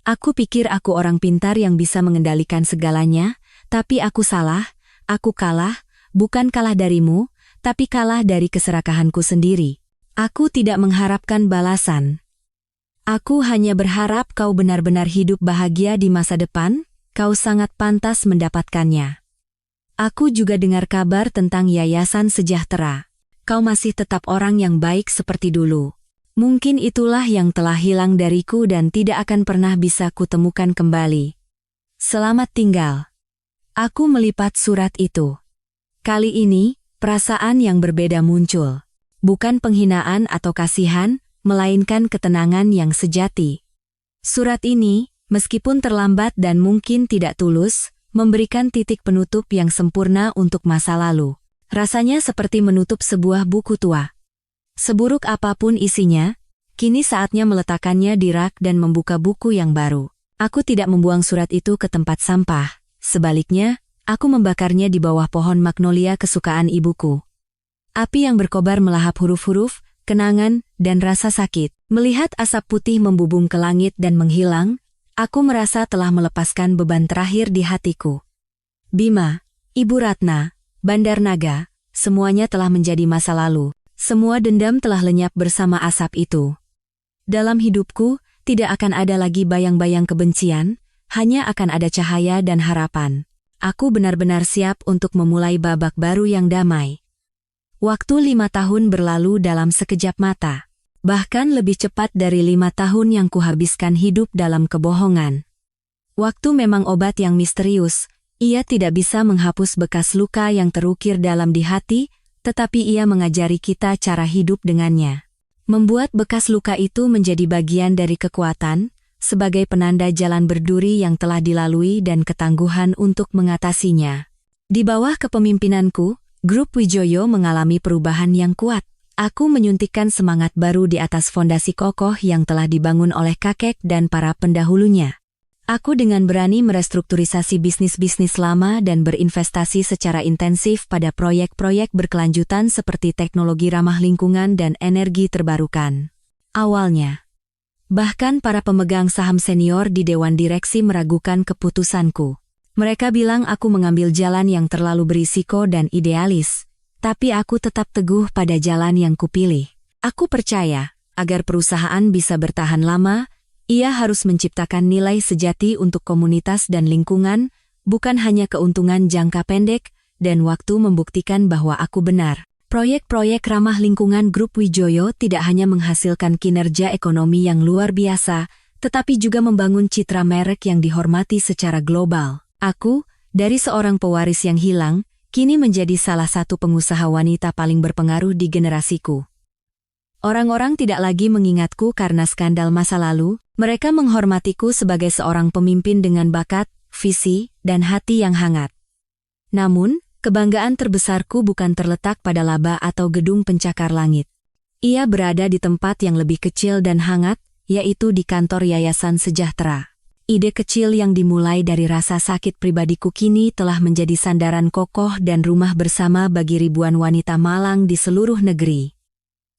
Aku pikir aku orang pintar yang bisa mengendalikan segalanya, tapi aku salah, aku kalah, bukan kalah darimu, tapi kalah dari keserakahanku sendiri. Aku tidak mengharapkan balasan. Aku hanya berharap kau benar-benar hidup bahagia di masa depan, kau sangat pantas mendapatkannya. Aku juga dengar kabar tentang Yayasan Sejahtera. Kau masih tetap orang yang baik seperti dulu. Mungkin itulah yang telah hilang dariku dan tidak akan pernah bisa kutemukan kembali. Selamat tinggal. Aku melipat surat itu. Kali ini, perasaan yang berbeda muncul. Bukan penghinaan atau kasihan, melainkan ketenangan yang sejati. Surat ini, meskipun terlambat dan mungkin tidak tulus, memberikan titik penutup yang sempurna untuk masa lalu. Rasanya seperti menutup sebuah buku tua. Seburuk apapun isinya, kini saatnya meletakkannya di rak dan membuka buku yang baru. Aku tidak membuang surat itu ke tempat sampah. Sebaliknya, aku membakarnya di bawah pohon magnolia kesukaan ibuku. Api yang berkobar melahap huruf-huruf, kenangan, dan rasa sakit. Melihat asap putih membubung ke langit dan menghilang, aku merasa telah melepaskan beban terakhir di hatiku. Bima, Ibu Ratna, Bandar Naga, semuanya telah menjadi masa lalu. Semua dendam telah lenyap bersama asap itu. Dalam hidupku, tidak akan ada lagi bayang-bayang kebencian, hanya akan ada cahaya dan harapan. Aku benar-benar siap untuk memulai babak baru yang damai. Waktu 5 tahun berlalu dalam sekejap mata. Bahkan lebih cepat dari 5 tahun yang kuhabiskan hidup dalam kebohongan. Waktu memang obat yang misterius, ia tidak bisa menghapus bekas luka yang terukir dalam di hati, tetapi ia mengajari kita cara hidup dengannya. Membuat bekas luka itu menjadi bagian dari kekuatan, sebagai penanda jalan berduri yang telah dilalui dan ketangguhan untuk mengatasinya. Di bawah kepemimpinanku, Grup Wijoyo mengalami perubahan yang kuat. Aku menyuntikkan semangat baru di atas fondasi kokoh yang telah dibangun oleh kakek dan para pendahulunya. Aku dengan berani merestrukturisasi bisnis-bisnis lama dan berinvestasi secara intensif pada proyek-proyek berkelanjutan seperti teknologi ramah lingkungan dan energi terbarukan. Awalnya, bahkan para pemegang saham senior di Dewan Direksi meragukan keputusanku. Mereka bilang aku mengambil jalan yang terlalu berisiko dan idealis, tapi aku tetap teguh pada jalan yang kupilih. Aku percaya, agar perusahaan bisa bertahan lama, ia harus menciptakan nilai sejati untuk komunitas dan lingkungan, bukan hanya keuntungan jangka pendek, dan waktu membuktikan bahwa aku benar. Proyek-proyek ramah lingkungan Grup Wijoyo tidak hanya menghasilkan kinerja ekonomi yang luar biasa, tetapi juga membangun citra merek yang dihormati secara global. Aku, dari seorang pewaris yang hilang, kini menjadi salah satu pengusaha wanita paling berpengaruh di generasiku. Orang-orang tidak lagi mengingatku karena skandal masa lalu, mereka menghormatiku sebagai seorang pemimpin dengan bakat, visi, dan hati yang hangat. Namun, kebanggaan terbesarku bukan terletak pada laba atau gedung pencakar langit. Ia berada di tempat yang lebih kecil dan hangat, yaitu di kantor Yayasan Sejahtera. Ide kecil yang dimulai dari rasa sakit pribadiku kini telah menjadi sandaran kokoh dan rumah bersama bagi ribuan wanita malang di seluruh negeri.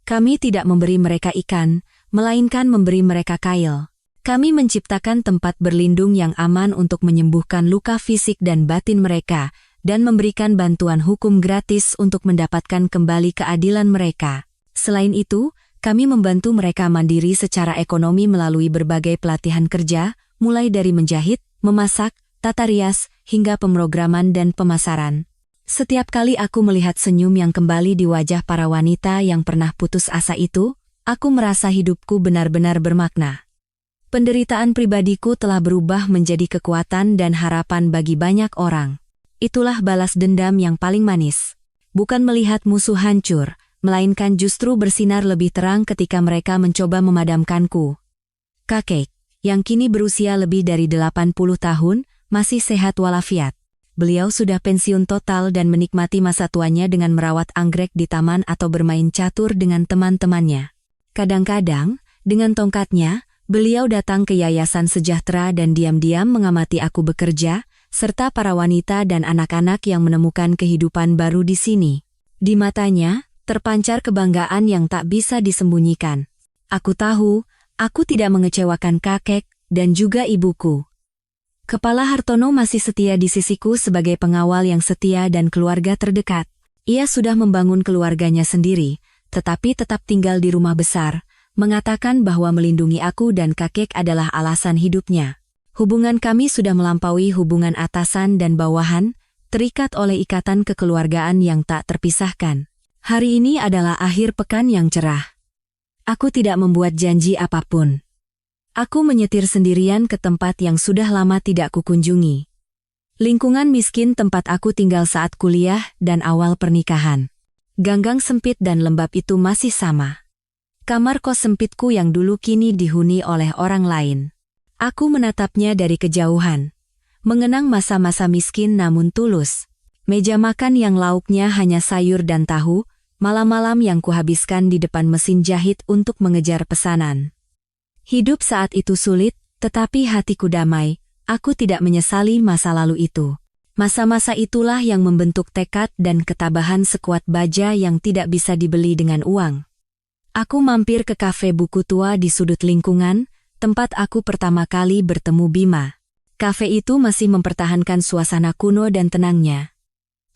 Kami tidak memberi mereka ikan, melainkan memberi mereka kail. Kami menciptakan tempat berlindung yang aman untuk menyembuhkan luka fisik dan batin mereka, dan memberikan bantuan hukum gratis untuk mendapatkan kembali keadilan mereka. Selain itu, kami membantu mereka mandiri secara ekonomi melalui berbagai pelatihan kerja, mulai dari menjahit, memasak, tata rias, hingga pemrograman dan pemasaran. Setiap kali aku melihat senyum yang kembali di wajah para wanita yang pernah putus asa itu, aku merasa hidupku benar-benar bermakna. Penderitaan pribadiku telah berubah menjadi kekuatan dan harapan bagi banyak orang. Itulah balas dendam yang paling manis. Bukan melihat musuh hancur, melainkan justru bersinar lebih terang ketika mereka mencoba memadamkanku. Kakek, yang kini berusia lebih dari 80 tahun, masih sehat walafiat. Beliau sudah pensiun total dan menikmati masa tuanya dengan merawat anggrek di taman atau bermain catur dengan teman-temannya. Kadang-kadang, dengan tongkatnya, beliau datang ke Yayasan Sejahtera dan diam-diam mengamati aku bekerja, serta para wanita dan anak-anak yang menemukan kehidupan baru di sini. Di matanya, terpancar kebanggaan yang tak bisa disembunyikan. Aku tahu, aku tidak mengecewakan kakek dan juga ibuku. Kepala Hartono masih setia di sisiku sebagai pengawal yang setia dan keluarga terdekat. Ia sudah membangun keluarganya sendiri, tetapi tetap tinggal di rumah besar, mengatakan bahwa melindungi aku dan kakek adalah alasan hidupnya. Hubungan kami sudah melampaui hubungan atasan dan bawahan, terikat oleh ikatan kekeluargaan yang tak terpisahkan. Hari ini adalah akhir pekan yang cerah. Aku tidak membuat janji apapun. Aku menyetir sendirian ke tempat yang sudah lama tidak kukunjungi. Lingkungan miskin tempat aku tinggal saat kuliah dan awal pernikahan. Ganggang sempit dan lembab itu masih sama. Kamar kos sempitku yang dulu kini dihuni oleh orang lain. Aku menatapnya dari kejauhan. Mengenang masa-masa miskin namun tulus. Meja makan yang lauknya hanya sayur dan tahu, malam-malam yang kuhabiskan di depan mesin jahit untuk mengejar pesanan. Hidup saat itu sulit, tetapi hatiku damai. Aku tidak menyesali masa lalu itu. Masa-masa itulah yang membentuk tekad dan ketabahan sekuat baja yang tidak bisa dibeli dengan uang. Aku mampir ke kafe buku tua di sudut lingkungan, tempat aku pertama kali bertemu Bima. Kafe itu masih mempertahankan suasana kuno dan tenangnya.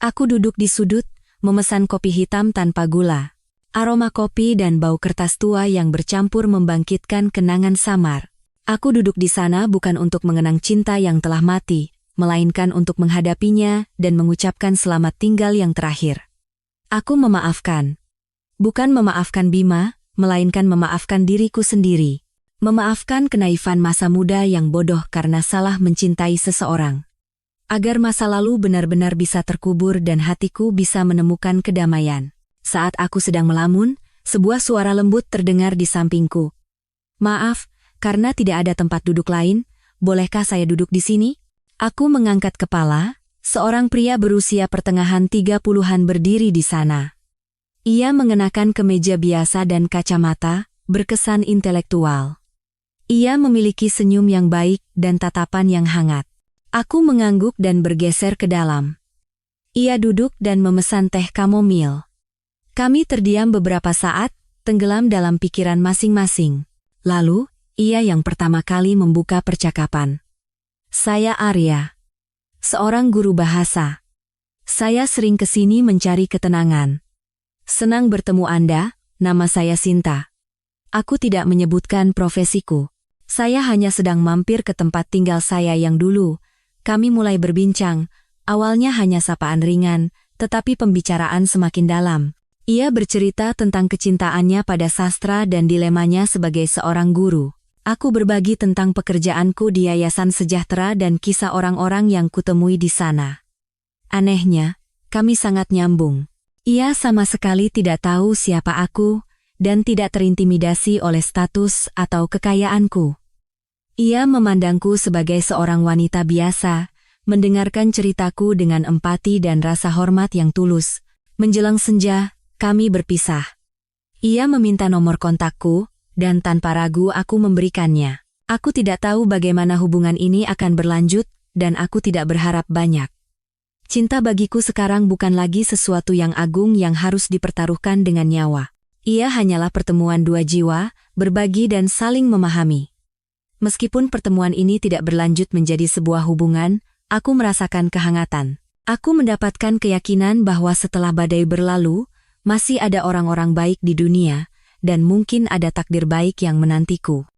Aku duduk di sudut, memesan kopi hitam tanpa gula. Aroma kopi dan bau kertas tua yang bercampur membangkitkan kenangan samar. Aku duduk di sana bukan untuk mengenang cinta yang telah mati, melainkan untuk menghadapinya dan mengucapkan selamat tinggal yang terakhir. Aku memaafkan. Bukan memaafkan Bima, melainkan memaafkan diriku sendiri. Memaafkan kenaifan masa muda yang bodoh karena salah mencintai seseorang. Agar masa lalu benar-benar bisa terkubur dan hatiku bisa menemukan kedamaian. Saat aku sedang melamun, sebuah suara lembut terdengar di sampingku. Maaf, karena tidak ada tempat duduk lain, bolehkah saya duduk di sini? Aku mengangkat kepala, seorang pria berusia pertengahan 30-an berdiri di sana. Ia mengenakan kemeja biasa dan kacamata, berkesan intelektual. Ia memiliki senyum yang baik dan tatapan yang hangat. Aku mengangguk dan bergeser ke dalam. Ia duduk dan memesan teh kamomil. Kami terdiam beberapa saat, tenggelam dalam pikiran masing-masing. Lalu, ia yang pertama kali membuka percakapan. Saya Arya, seorang guru bahasa. Saya sering ke sini mencari ketenangan. Senang bertemu Anda, nama saya Sinta. Aku tidak menyebutkan profesiku. Saya hanya sedang mampir ke tempat tinggal saya yang dulu. Kami mulai berbincang, awalnya hanya sapaan ringan, tetapi pembicaraan semakin dalam. Ia bercerita tentang kecintaannya pada sastra dan dilemanya sebagai seorang guru. Aku berbagi tentang pekerjaanku di Yayasan Sejahtera dan kisah orang-orang yang kutemui di sana. Anehnya, kami sangat nyambung. Ia sama sekali tidak tahu siapa aku, dan tidak terintimidasi oleh status atau kekayaanku. Ia memandangku sebagai seorang wanita biasa, mendengarkan ceritaku dengan empati dan rasa hormat yang tulus. Menjelang senja, kami berpisah. Ia meminta nomor kontakku, dan tanpa ragu aku memberikannya. Aku tidak tahu bagaimana hubungan ini akan berlanjut, dan aku tidak berharap banyak. Cinta bagiku sekarang bukan lagi sesuatu yang agung yang harus dipertaruhkan dengan nyawa. Ia hanyalah pertemuan dua jiwa, berbagi dan saling memahami. Meskipun pertemuan ini tidak berlanjut menjadi sebuah hubungan, aku merasakan kehangatan. Aku mendapatkan keyakinan bahwa setelah badai berlalu, masih ada orang-orang baik di dunia, dan mungkin ada takdir baik yang menantiku.